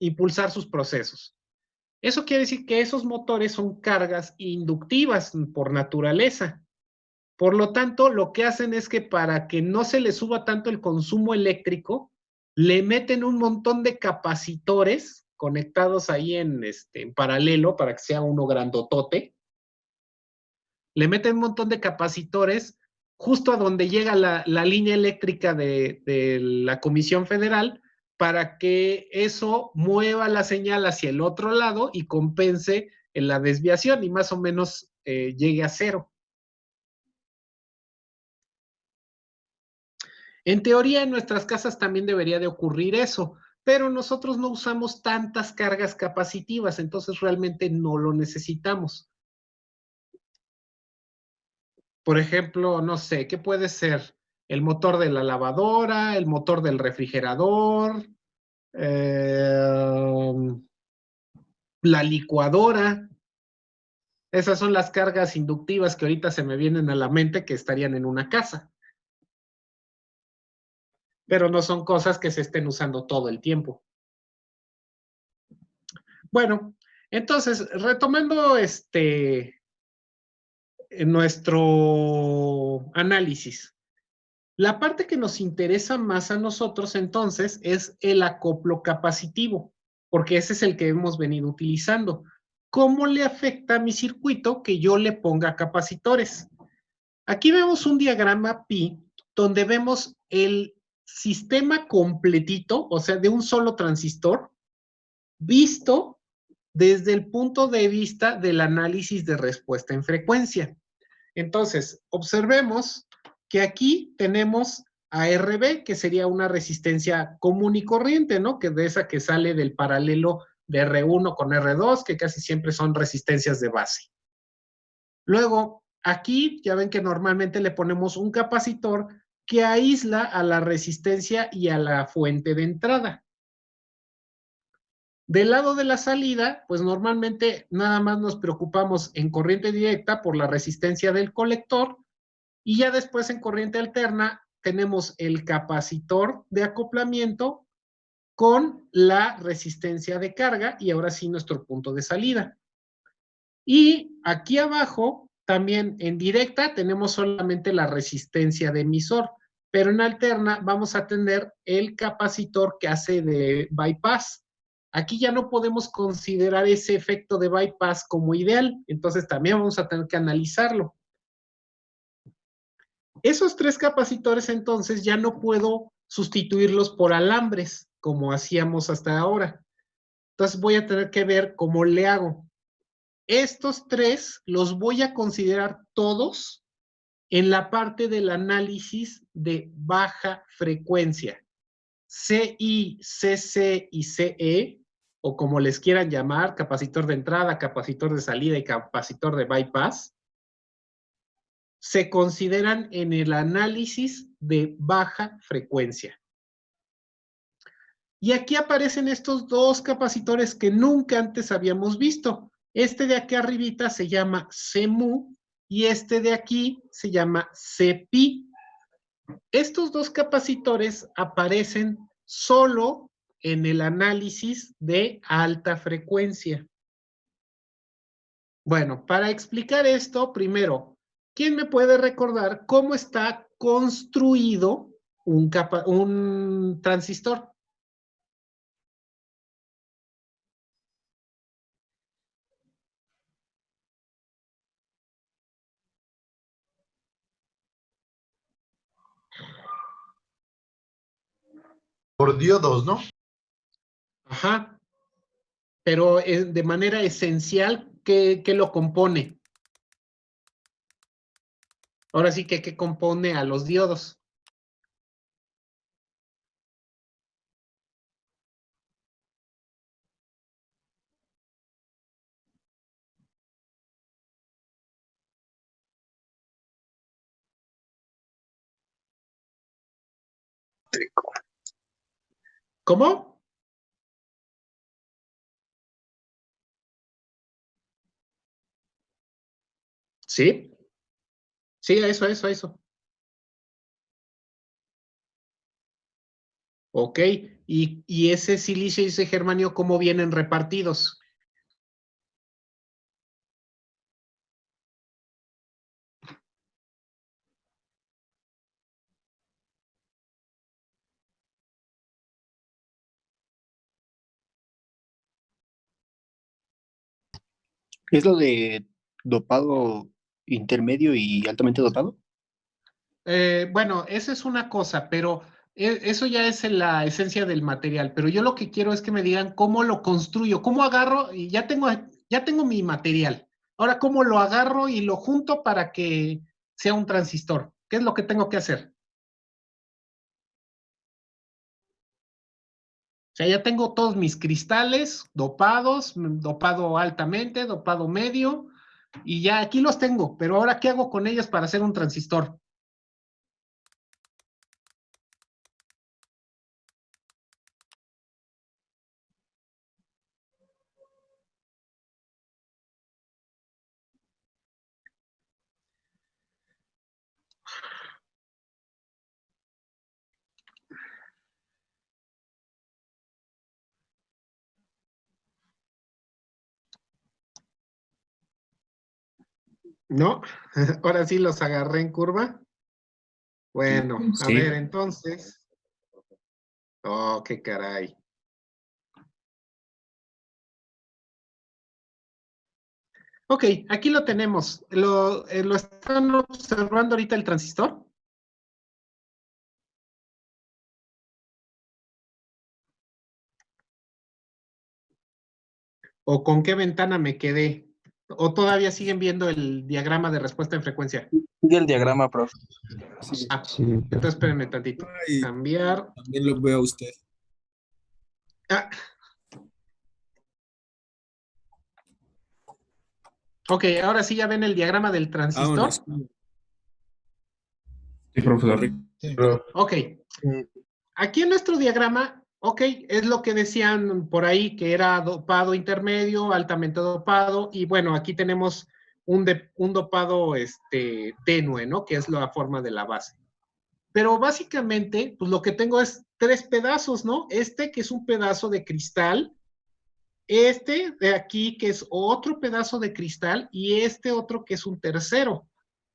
A: impulsar sus procesos. Eso quiere decir que esos motores son cargas inductivas por naturaleza. Por lo tanto, lo que hacen es que para que no se le suba tanto el consumo eléctrico, le meten un montón de capacitores conectados ahí en paralelo para que sea uno grandotote. Le meten un montón de capacitores justo a donde llega la línea eléctrica de la Comisión Federal para que eso mueva la señal hacia el otro lado y compense en la desviación y más o menos llegue a cero. En teoría, en nuestras casas también debería de ocurrir eso, pero nosotros no usamos tantas cargas capacitivas, entonces realmente no lo necesitamos. Por ejemplo, no sé, ¿qué puede ser? El motor de la lavadora, el motor del refrigerador, la licuadora. Esas son las cargas inductivas que ahorita se me vienen a la mente que estarían en una casa. Pero no son cosas que se estén usando todo el tiempo. Bueno, entonces, retomando nuestro análisis. La parte que nos interesa más a nosotros entonces es el acoplo capacitivo, porque ese es el que hemos venido utilizando. ¿Cómo le afecta a mi circuito que yo le ponga capacitores? Aquí vemos un diagrama pi donde vemos el sistema completito, o sea, de un solo transistor, visto desde el punto de vista del análisis de respuesta en frecuencia. Entonces, observemos que aquí tenemos a RB, que sería una resistencia común y corriente, ¿no? Que de esa que sale del paralelo de R1 con R2, que casi siempre son resistencias de base. Luego, aquí ya ven que normalmente le ponemos un capacitor que aísla a la resistencia y a la fuente de entrada. Del lado de la salida, pues normalmente nada más nos preocupamos en corriente directa por la resistencia del colector y ya después en corriente alterna tenemos el capacitor de acoplamiento con la resistencia de carga y ahora sí nuestro punto de salida. Y aquí abajo, también en directa, tenemos solamente la resistencia de emisor, pero en alterna vamos a tener el capacitor que hace de bypass. Aquí ya no podemos considerar ese efecto de bypass como ideal, entonces también vamos a tener que analizarlo. Esos tres capacitores entonces ya no puedo sustituirlos por alambres, como hacíamos hasta ahora. Entonces voy a tener que ver cómo le hago. Estos tres los voy a considerar todos en la parte del análisis de baja frecuencia. CI, CC y CE, o como les quieran llamar, capacitor de entrada, capacitor de salida y capacitor de bypass, se consideran en el análisis de baja frecuencia. Y aquí aparecen estos dos capacitores que nunca antes habíamos visto. Este de aquí arribita se llama CMU y este de aquí se llama CPI. Estos dos capacitores aparecen solo en el análisis de alta frecuencia. Bueno, para explicar esto, primero, ¿quién me puede recordar cómo está construido un transistor?
C: Por diodos, ¿no?
A: Ajá. Pero de manera esencial, ¿qué lo compone? Ahora sí que, ¿qué compone a los diodos? ¿Cómo? Sí. Sí, eso. Ok. ¿Y ese silicio y ese germanio cómo vienen repartidos?
B: ¿Es lo de dopado intermedio y altamente dopado?
A: Bueno, eso es una cosa, pero eso ya es en la esencia del material. Pero yo lo que quiero es que me digan cómo lo construyo, cómo agarro, y ya tengo mi material. Ahora, ¿cómo lo agarro y lo junto para que sea un transistor? ¿Qué es lo que tengo que hacer? O sea, ya tengo todos mis cristales dopados, dopado altamente, dopado medio, y ya aquí los tengo. Pero ahora, ¿qué hago con ellos para hacer un transistor? ¿No? Ahora sí los agarré en curva. Bueno, a
E: Sí.
A: ver, entonces. Oh, qué caray. Ok, aquí lo tenemos. ¿Lo están observando ahorita el transistor? ¿O con qué ventana me quedé? ¿O todavía siguen viendo el diagrama de respuesta en frecuencia?
G: Sigue el diagrama, profe.
I: Sí.
A: Ah,
F: Sí,
A: entonces espérenme tantito.
I: Y
A: Cambiar.
I: también lo veo a usted.
A: Ah. Ok, ahora sí ya ven el diagrama del transistor.
I: Vámonos.
E: Sí, profesor.
D: Sí.
C: Pero,
A: Ok. Aquí en nuestro diagrama, ok, es lo que decían por ahí, que era dopado intermedio, altamente dopado, y bueno, aquí tenemos un dopado tenue, ¿no? Que es la forma de la base. Pero básicamente, pues lo que tengo es 3 pedazos, ¿no? Que es un pedazo de cristal, este de aquí, que es otro pedazo de cristal, y otro que es un tercero.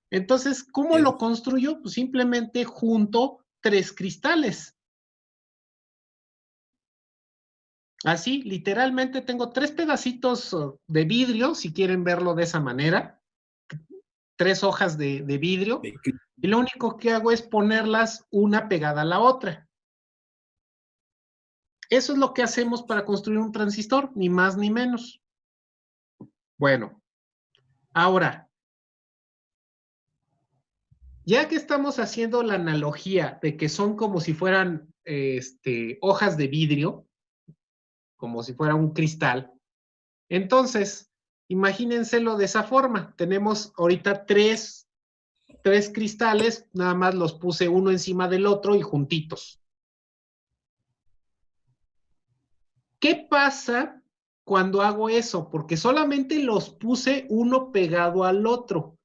A: Entonces, ¿cómo
I: Bien.
A: lo construyo? Pues simplemente junto 3 cristales. Así, literalmente tengo 3 pedacitos de vidrio, si quieren verlo de esa manera, 3 hojas de vidrio, y lo único que hago es ponerlas una pegada a la otra. Eso es lo que hacemos para construir un transistor, ni más ni menos. Bueno, ahora, ya que estamos haciendo la analogía de que son como si fueran hojas de vidrio, como si fuera un cristal, entonces, imagínenselo de esa forma. Tenemos ahorita 3 cristales, nada más los puse uno encima del otro y juntitos. ¿Qué pasa cuando hago eso? Porque solamente los puse uno pegado al otro.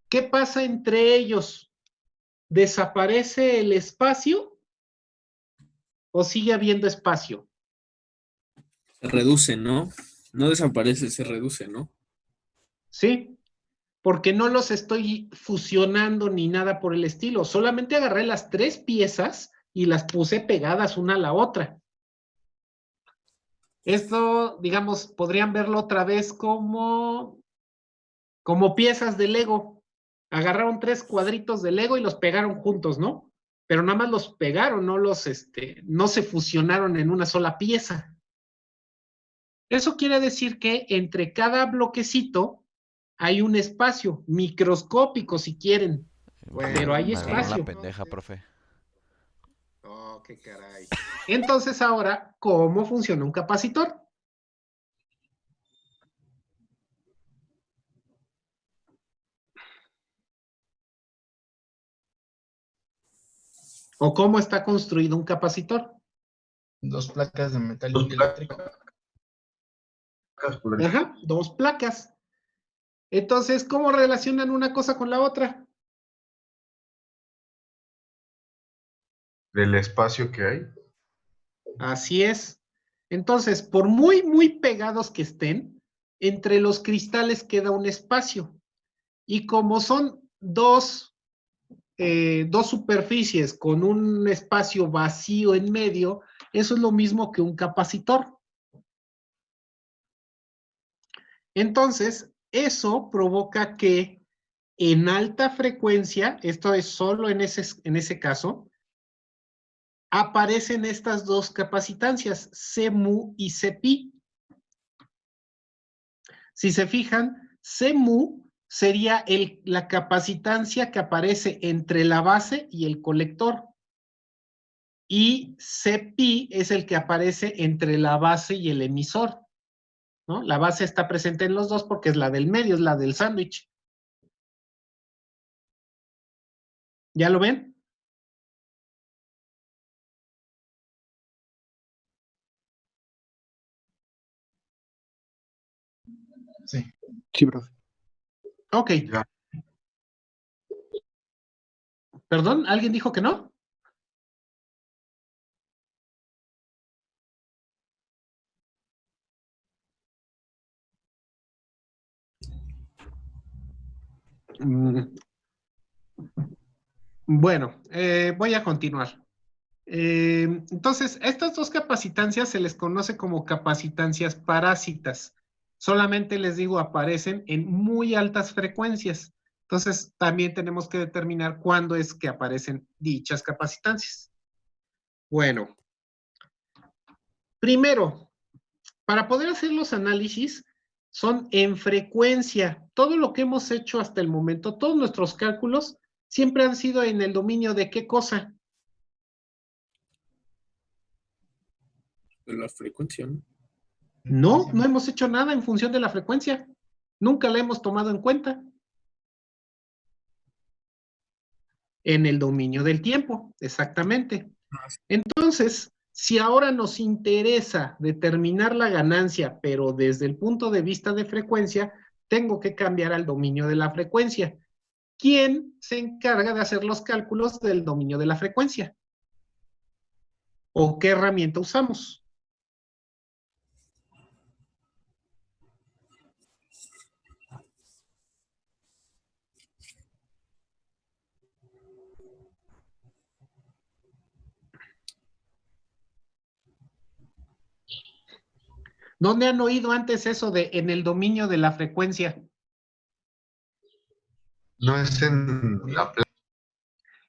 A: ¿Qué pasa entre ellos? ¿Desaparece el espacio o sigue habiendo espacio?
I: Se reduce, ¿no? No desaparece, se reduce, ¿no?
A: Sí, porque no los estoy fusionando ni nada por el estilo. Solamente agarré las 3 piezas y las puse pegadas una a la otra. Esto, digamos, podrían verlo otra vez como piezas de Lego. Agarraron 3 cuadritos de Lego y los pegaron juntos, ¿no? pero nada más los pegaron, no se fusionaron en una sola pieza. Eso quiere decir que entre cada bloquecito hay un espacio microscópico, si quieren, pero hay
J: Me agarró la
A: espacio.
J: pendeja, profe.
A: Oh, qué caray. Entonces ahora, ¿cómo funciona un capacitor? ¿O cómo está construido un capacitor?
D: 2 placas de metal
C: Dos
D: eléctrico.
A: Ajá, 2 placas. Entonces, ¿cómo relacionan una cosa con la otra?
C: Del espacio que hay.
A: Así es. Entonces, por muy, muy pegados que estén, entre los cristales queda un espacio. Y como son dos superficies con un espacio vacío en medio, eso es lo mismo que un capacitor. Entonces, eso provoca que en alta frecuencia, esto es solo en ese caso, aparecen estas dos capacitancias, Cmu y Cpi. Si se fijan, Cmu sería la capacitancia que aparece entre la base y el colector. Y Cpi es el que aparece entre la base y el emisor, ¿no? La base está presente en los dos porque es la del medio, es la del sándwich. ¿Ya lo ven?
D: Sí.
B: Sí, profe.
A: Ok.
C: Ya.
A: ¿Perdón? ¿Alguien dijo que no? Bueno, voy a continuar. Entonces, estas dos capacitancias se les conoce como capacitancias parásitas. Solamente les digo, aparecen en muy altas frecuencias. Entonces, también tenemos que determinar cuándo es que aparecen dichas capacitancias. Bueno, primero, para poder hacer los análisis, son en frecuencia. Todo lo que hemos hecho hasta el momento, todos nuestros cálculos, siempre han sido en el dominio de ¿qué cosa?
I: De la frecuencia, ¿no?
A: No, no hemos hecho nada en función de la frecuencia. Nunca la hemos tomado en cuenta. En el dominio del tiempo, exactamente. Entonces, si ahora nos interesa determinar la ganancia, pero desde el punto de vista de frecuencia, tengo que cambiar al dominio de la frecuencia. ¿Quién se encarga de hacer los cálculos del dominio de la frecuencia? ¿O qué herramienta usamos? ¿Dónde han oído antes eso de en el dominio de la frecuencia?
C: No es en la plaza.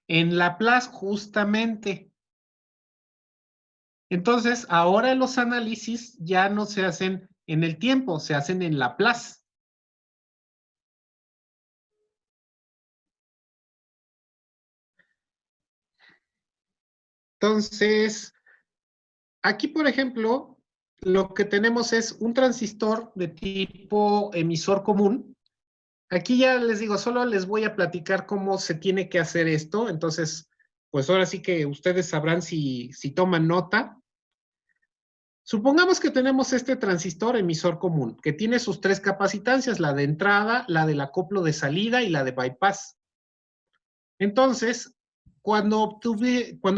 A: En Laplace, justamente. Entonces, ahora los análisis ya no se hacen en el tiempo, se hacen en Laplace. Entonces, aquí, por ejemplo, lo que tenemos es un transistor de tipo emisor común. Aquí ya les digo, solo les voy a platicar cómo se tiene que hacer esto. Entonces, pues ahora sí que ustedes sabrán si toman nota. Supongamos que tenemos este transistor emisor común, que tiene sus 3 capacitancias, la de entrada, la del acoplo de salida y la de bypass. Entonces, cuando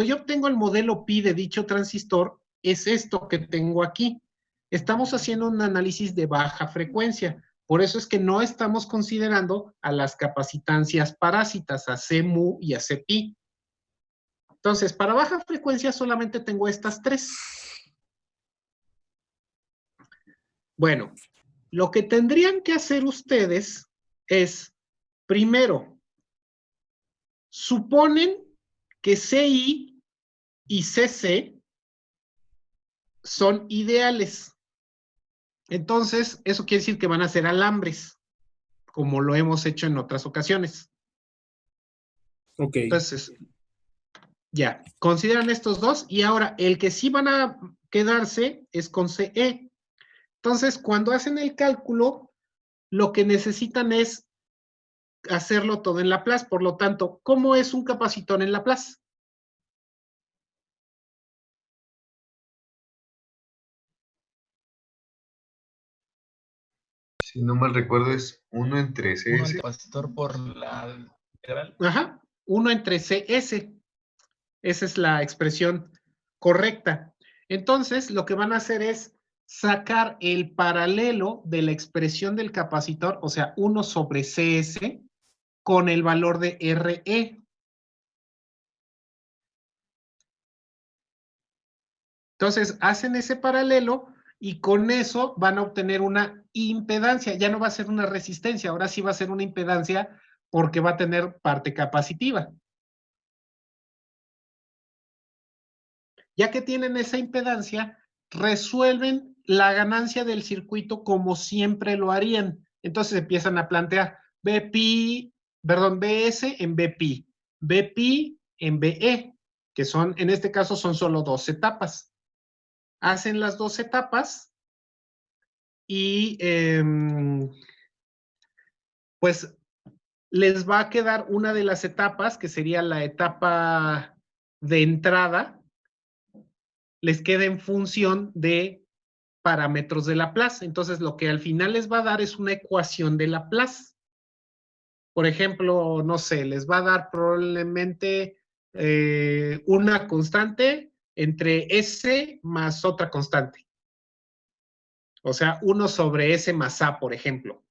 A: yo obtengo el modelo pi de dicho transistor, es esto que tengo aquí. Estamos haciendo un análisis de baja frecuencia. Por eso es que no estamos considerando a las capacitancias parásitas, a Cmu y a Cpi. Entonces, para baja frecuencia solamente tengo estas 3. Bueno, lo que tendrían que hacer ustedes es, primero, suponen que CI y CC son ideales. Entonces, eso quiere decir que van a ser alambres, como lo hemos hecho en otras ocasiones.
I: Ok.
A: Entonces, ya, consideran estos dos y ahora el que sí van a quedarse es con CE. Entonces, cuando hacen el cálculo, lo que necesitan es hacerlo todo en Laplace. Por lo tanto, ¿cómo es un capacitor en Laplace?
C: Si no mal recuerdo, es 1 entre
D: 1
C: CS.
D: el capacitor por la integral.
A: Ajá, 1 entre CS. Esa es la expresión correcta. Entonces, lo que van a hacer es sacar el paralelo de la expresión del capacitor, o sea, 1 sobre CS, con el valor de RE. Entonces, hacen ese paralelo y con eso van a obtener una impedancia. Ya no va a ser una resistencia, ahora sí va a ser una impedancia porque va a tener parte capacitiva. Ya que tienen esa impedancia, resuelven la ganancia del circuito como siempre lo harían. Entonces empiezan a plantear BS en BP, BP en BE, que son, en este caso, son solo 2 etapas. Hacen las 2 etapas y pues les va a quedar una de las etapas, que sería la etapa de entrada, les queda en función de parámetros de Laplace. Entonces, lo que al final les va a dar es una ecuación de Laplace. Por ejemplo, no sé, les va a dar probablemente una constante entre S más otra constante. O sea, 1 sobre S más A, por ejemplo.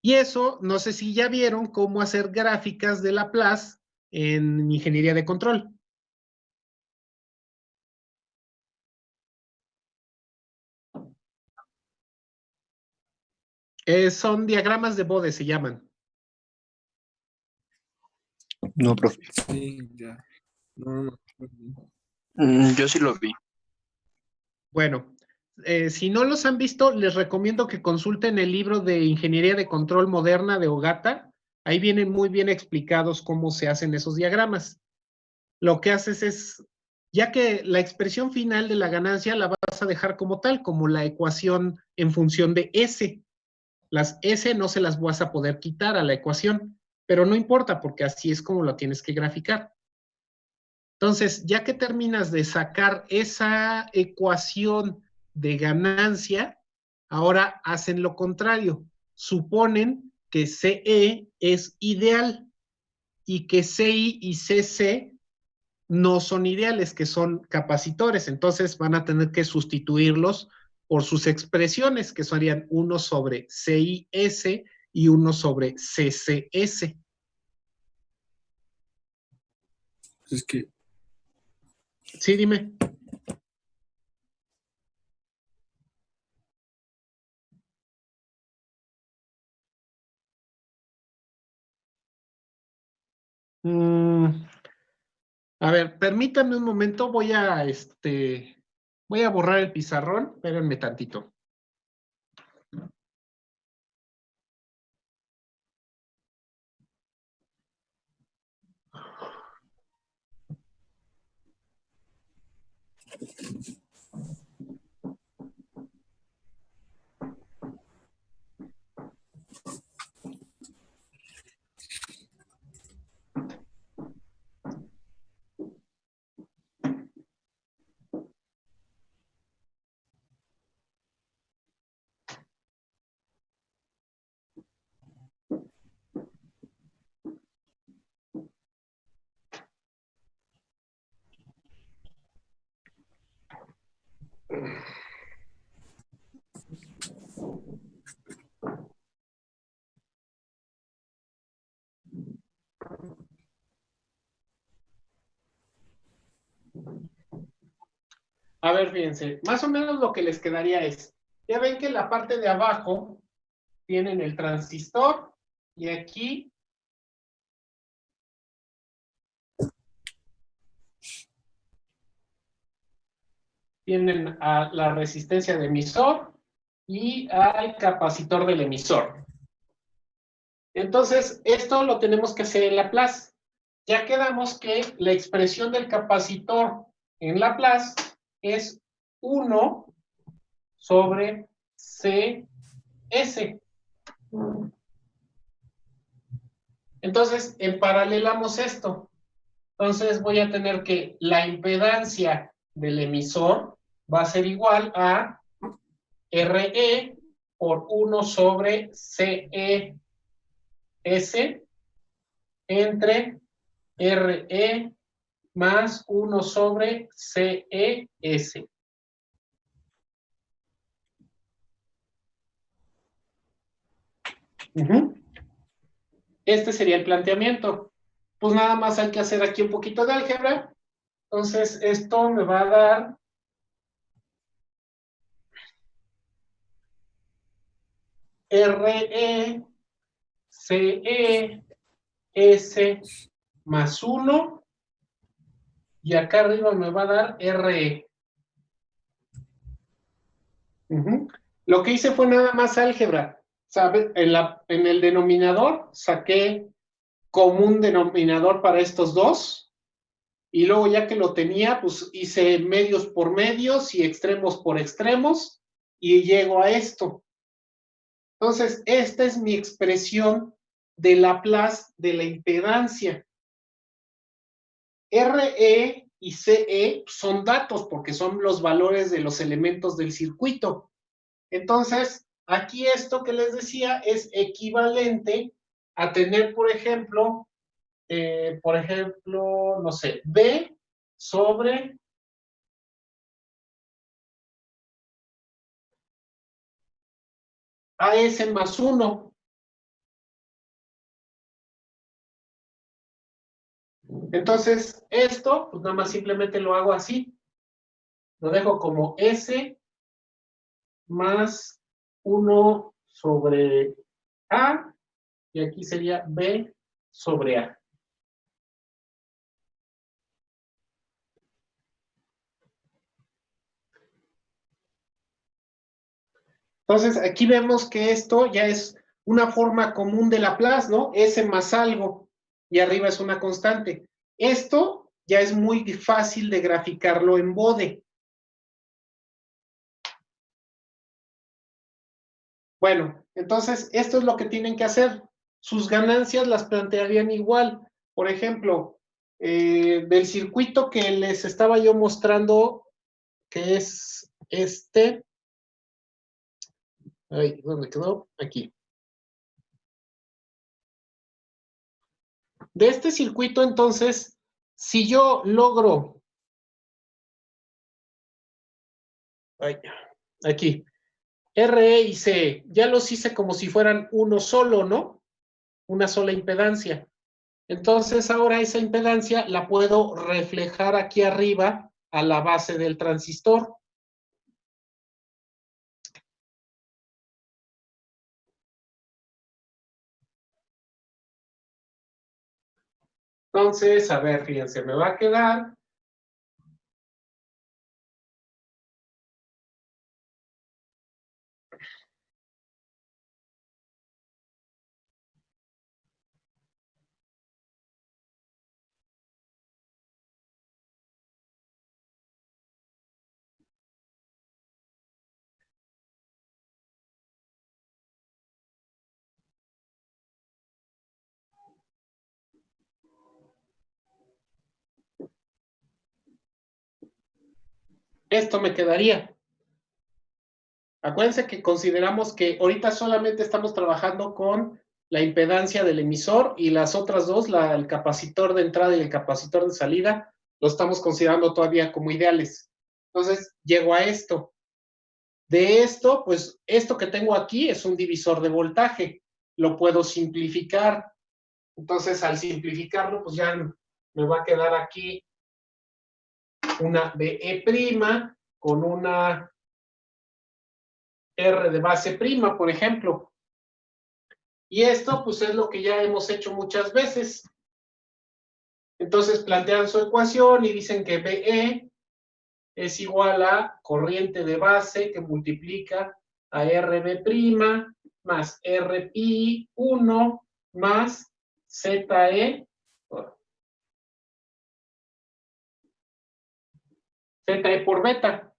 A: Y eso, no sé si ya vieron cómo hacer gráficas de Laplace en ingeniería de control. Son diagramas de Bode, se llaman.
B: No, profe.
I: Sí, ya. No.
B: Yo sí lo vi.
A: Bueno, si no los han visto, les recomiendo que consulten el libro de Ingeniería de Control Moderna de Ogata. Ahí vienen muy bien explicados cómo se hacen esos diagramas. Lo que haces es, ya que la expresión final de la ganancia la vas a dejar como tal, como la ecuación en función de S. Las S no se las vas a poder quitar a la ecuación, pero no importa porque así es como lo tienes que graficar. Entonces, ya que terminas de sacar esa ecuación de ganancia, ahora hacen lo contrario. Suponen que CE es ideal y que CI y CC no son ideales, que son capacitores. Entonces, van a tener que sustituirlos por sus expresiones, que serían 1 sobre CIS y 1 sobre CCS.
I: Es que
A: Sí, dime. A ver, permítanme un momento, voy a borrar el pizarrón, espérenme tantito. A ver, fíjense, más o menos lo que les quedaría es, ya ven que en la parte de abajo tienen el transistor y aquí tienen a la resistencia de emisor y al capacitor del emisor. Entonces, esto lo tenemos que hacer en Laplace. Ya quedamos que la expresión del capacitor en Laplace es 1 sobre CS. Entonces, emparalelamos esto. Entonces, voy a tener que la impedancia del emisor va a ser igual a RE por 1 sobre CES entre RE más 1 sobre CES. Este sería el planteamiento. Pues nada más hay que hacer aquí un poquito de álgebra. Entonces, esto me va a dar RE, CE, S más 1. Y acá arriba me va a dar RE. Lo que hice fue nada más álgebra. ¿Sabes? En el denominador saqué común denominador para estos dos. Y luego ya que lo tenía, pues hice medios por medios y extremos por extremos. Y llego a esto. Entonces, esta es mi expresión de Laplace de la impedancia. RE y CE son datos porque son los valores de los elementos del circuito. Entonces, aquí esto que les decía es equivalente a tener, por ejemplo, no sé, B sobre AS más 1. Entonces, esto, pues nada más simplemente lo hago así. Lo dejo como S más 1 sobre A, y aquí sería B sobre A. Entonces, aquí vemos que esto ya es una forma común de Laplace, ¿no? S más algo, y arriba es una constante. Esto ya es muy fácil de graficarlo en Bode. Bueno, entonces, esto es lo que tienen que hacer. Sus ganancias las plantearían igual. Por ejemplo, del circuito que les estaba yo mostrando, que es este. Ay, ¿dónde quedó? Aquí. De este circuito, entonces, si yo logro... Ay, aquí. RE y C, ya los hice como si fueran uno solo, ¿no? Una sola impedancia. Entonces, ahora esa impedancia la puedo reflejar aquí arriba a la base del transistor. Entonces, a ver, fíjense, me va a quedar... Esto me quedaría. Acuérdense que consideramos que ahorita solamente estamos trabajando con la impedancia del emisor y las otras dos, el capacitor de entrada y el capacitor de salida, lo estamos considerando todavía como ideales. Entonces, llego a esto. De esto, pues, esto que tengo aquí es un divisor de voltaje. Lo puedo simplificar. Entonces, al simplificarlo, pues ya me va a quedar aquí una BE' con una R de base prima, por ejemplo. Y esto, pues, es lo que ya hemos hecho muchas veces. Entonces, plantean su ecuación y dicen que BE es igual a corriente de base que multiplica a RB' más RPI1 más ZE por beta.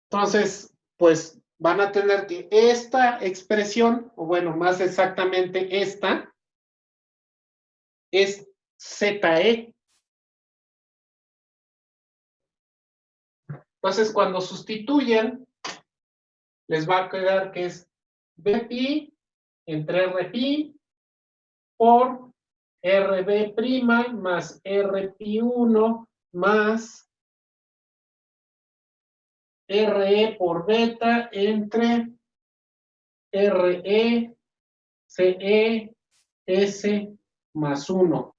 A: Entonces, pues van a tener que esta expresión, o bueno, más exactamente esta, es ZE. Entonces, cuando sustituyen, les va a quedar que es Bpi entre Rpi por Rb' más Rpi1 más Re por beta entre Re, Ce, S más 1.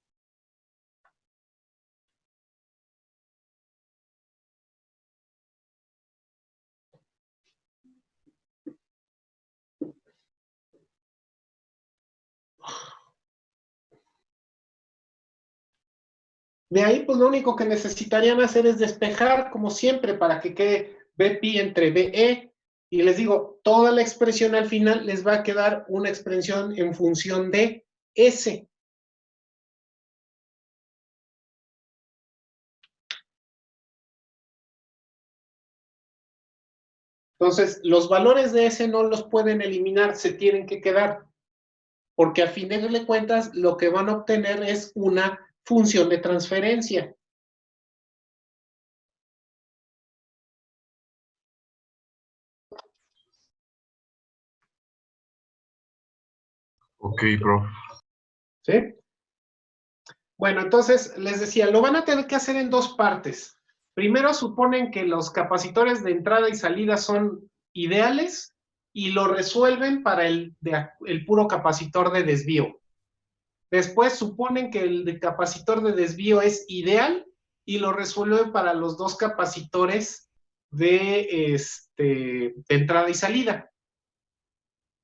A: De ahí, pues lo único que necesitarían hacer es despejar, como siempre, para que quede Bpi entre Be. Y les digo, toda la expresión al final les va a quedar una expresión en función de S. Entonces, los valores de S no los pueden eliminar, se tienen que quedar. Porque a fin de cuentas, lo que van a obtener es una función de transferencia.
C: Ok, prof.
A: ¿Sí? Bueno, entonces les decía, lo van a tener que hacer en dos partes. Primero suponen que los capacitores de entrada y salida son ideales y lo resuelven para el puro capacitor de desvío. Después suponen que el de capacitor de desvío es ideal y lo resuelven para los dos capacitores de entrada y salida.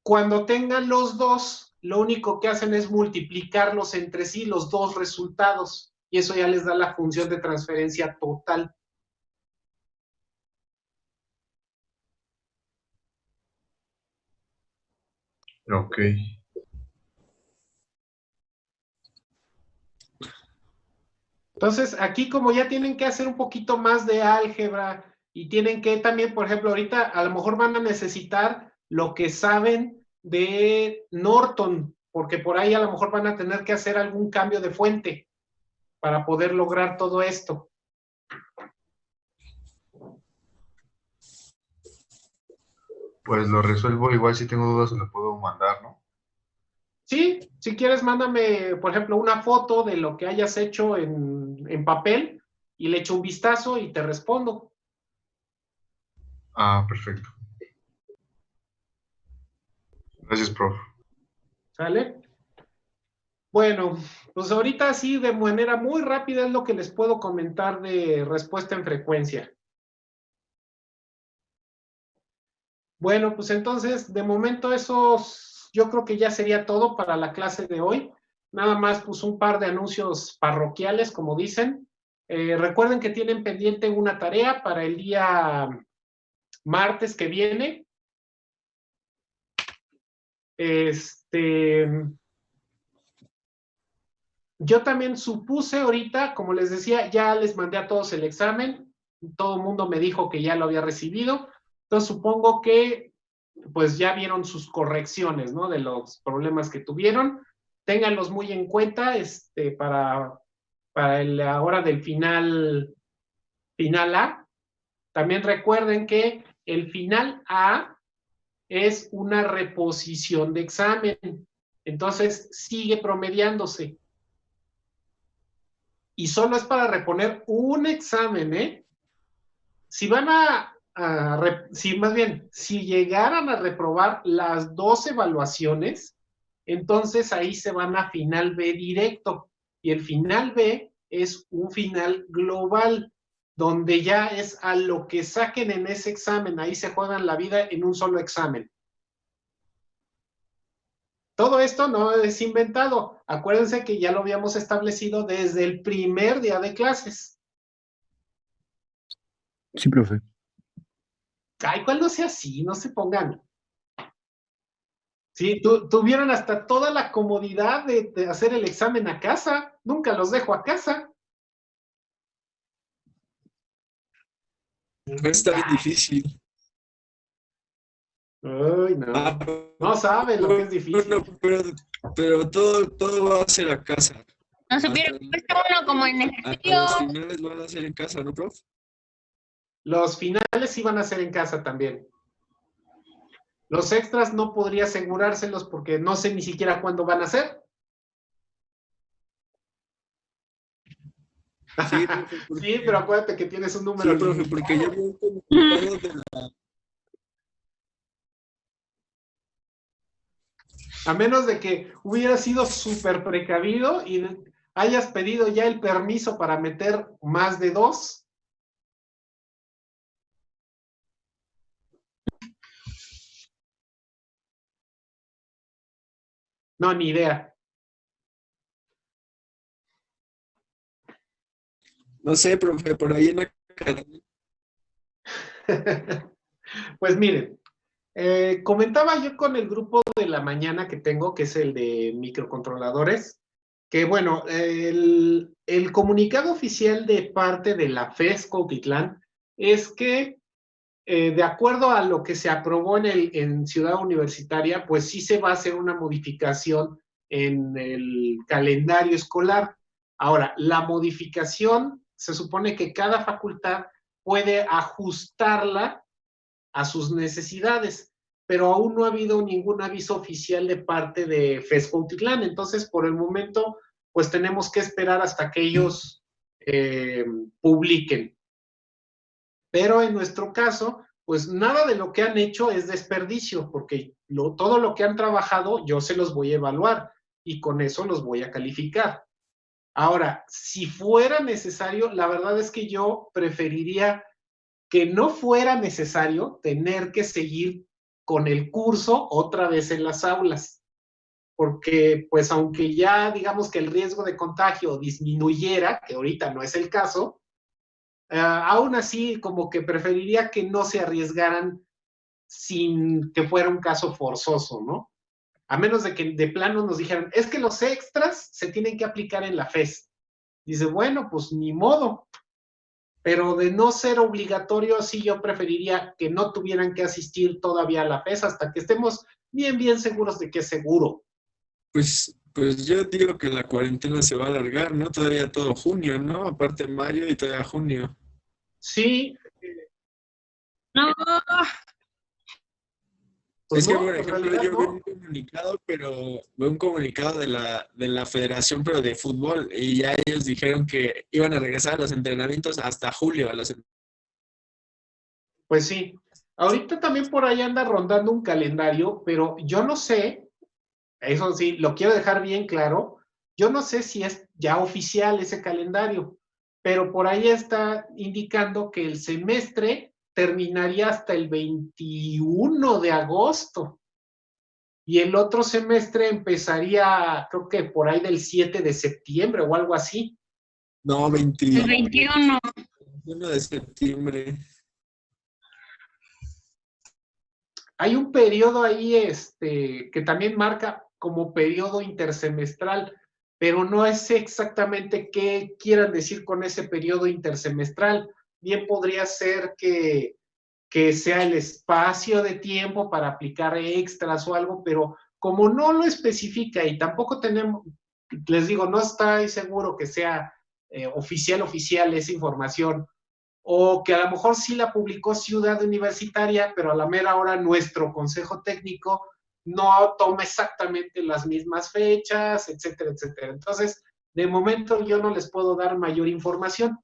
A: Cuando tengan los dos, lo único que hacen es multiplicarlos entre sí, los dos resultados, y eso ya les da la función de transferencia total.
C: Ok.
A: Entonces, aquí como ya tienen que hacer un poquito más de álgebra y tienen que también, por ejemplo, ahorita a lo mejor van a necesitar lo que saben de Norton, porque por ahí a lo mejor van a tener que hacer algún cambio de fuente para poder lograr todo esto.
C: Pues lo resuelvo, igual si tengo dudas se lo puedo mandar, ¿no?
A: Sí, si quieres, mándame, por ejemplo, una foto de lo que hayas hecho en papel y le echo un vistazo y te respondo.
C: Ah, perfecto. Gracias, prof.
A: ¿Sale? Bueno, pues ahorita sí, de manera muy rápida es lo que les puedo comentar de respuesta en frecuencia. Bueno, pues entonces, de momento eso yo creo que ya sería todo para la clase de hoy. Nada más, pues un par de anuncios parroquiales, como dicen. Recuerden que tienen pendiente una tarea para el día martes que viene. Yo también supuse ahorita, como les decía, ya les mandé a todos el examen. Todo el mundo me dijo que ya lo había recibido. Entonces supongo que pues ya vieron sus correcciones, ¿no? De los problemas que tuvieron. Ténganlos muy en cuenta para la hora del final A. También recuerden que el final A es una reposición de examen. Entonces sigue promediándose. Y solo es para reponer un examen, ¿eh? Si van si llegaran a reprobar las 2 evaluaciones, entonces ahí se van a final B directo. Y el final B es un final global, donde ya es a lo que saquen en ese examen, ahí se juegan la vida en un solo examen. Todo esto no es inventado. Acuérdense que ya lo habíamos establecido desde el primer día de clases.
B: Sí, profe.
A: Ay, ¿cuál no sea así? No se pongan. Sí, tuvieron hasta toda la comodidad de hacer el examen a casa. Nunca los dejo a casa.
I: Está bien difícil.
A: Ay,
I: Ah,
A: no. No sabes lo que es difícil.
I: bueno, pero todo va a ser a casa.
H: No supieron que está uno como en
I: Hasta
H: ejercicio.
I: los finales van a ser en casa, ¿no, prof?
A: Los finales sí van a ser en casa también. Los extras no podría asegurárselos porque no sé ni siquiera cuándo van a ser.
I: Sí, profe, porque,
A: Sí, pero acuérdate que tienes un
I: sí,
A: número
I: profe,
A: limitado.
I: porque yo vi un comunicado de la...
A: A menos de que hubieras sido súper precavido y hayas pedido ya el permiso para meter más de 2. No, ni idea.
I: No sé, profe, por ahí en la academia.
A: Pues miren, comentaba yo con el grupo de la mañana que tengo, que es el de microcontroladores, que bueno, el comunicado oficial de parte de la FES Cuautitlán es que de acuerdo a lo que se aprobó en Ciudad Universitaria, pues sí se va a hacer una modificación en el calendario escolar. Ahora, la modificación se supone que cada facultad puede ajustarla a sus necesidades, pero aún no ha habido ningún aviso oficial de parte de FES Cuautitlán. Entonces, por el momento, pues tenemos que esperar hasta que ellos publiquen. Pero en nuestro caso, pues nada de lo que han hecho es desperdicio, porque todo lo que han trabajado yo se los voy a evaluar y con eso los voy a calificar. Ahora, si fuera necesario, la verdad es que yo preferiría que no fuera necesario tener que seguir con el curso otra vez en las aulas, porque pues aunque ya digamos que el riesgo de contagio disminuyera, que ahorita no es el caso, aún así como que preferiría que no se arriesgaran sin que fuera un caso forzoso, ¿no? A menos de que de plano nos dijeran, es que los extras se tienen que aplicar en la FES. Dice, bueno, pues ni modo, pero de no ser obligatorio, sí yo preferiría que no tuvieran que asistir todavía a la FES hasta que estemos bien seguros de que es seguro.
I: Pues yo digo que la cuarentena se va a alargar, ¿no? Todavía todo junio, ¿no? Aparte mayo y todavía junio.
A: Sí,
H: No,
A: pues
I: Es que,
A: no,
I: por
A: en
I: ejemplo,
A: realidad
I: yo veo
A: no.
I: un comunicado, pero veo un comunicado de la federación, pero de fútbol, y ya ellos dijeron que iban a regresar a los entrenamientos hasta julio.
A: Pues sí. Ahorita también por ahí anda rondando un calendario, pero yo no sé, eso sí, lo quiero dejar bien claro, yo no sé si es ya oficial ese calendario, pero por ahí está indicando que el semestre terminaría hasta el 21 de agosto y el otro semestre empezaría, creo que por ahí del 7 de septiembre o algo así.
I: No,
H: el
I: 21
H: 21.
I: de septiembre.
A: Hay un periodo ahí que también marca como periodo intersemestral, pero no es exactamente qué quieran decir con ese periodo intersemestral. Bien podría ser que sea el espacio de tiempo para aplicar extras o algo, pero como no lo especifica y tampoco tenemos, les digo, no estoy seguro que sea oficial esa información, o que a lo mejor sí la publicó Ciudad Universitaria, pero a la mera hora nuestro consejo técnico no toma exactamente las mismas fechas, etcétera, etcétera. Entonces, de momento yo no les puedo dar mayor información.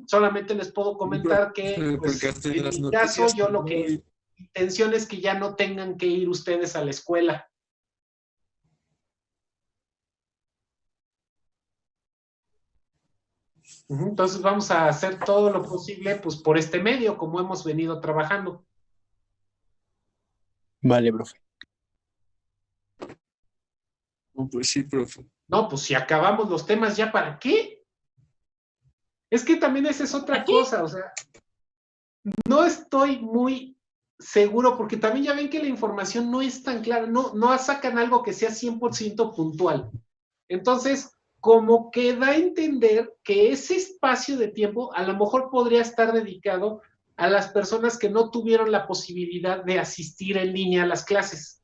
A: Solamente les puedo comentar que,
I: Porque
A: pues,
I: hasta en
A: en
I: las
A: mi caso,
I: noticias
A: yo lo que
I: hoy,
A: intención es que ya no tengan que ir ustedes a la escuela. Entonces vamos a hacer todo lo posible, pues, por este medio, como hemos venido trabajando.
B: Vale, profe.
I: pues sí, profe.
A: No, pues si acabamos los temas, ¿ya para qué? Es que también esa es otra cosa, o sea, no estoy muy seguro, porque también ya ven que la información no es tan clara, no sacan algo que sea 100% puntual. Entonces, como que da a entender que ese espacio de tiempo a lo mejor podría estar dedicado a las personas que no tuvieron la posibilidad de asistir en línea a las clases.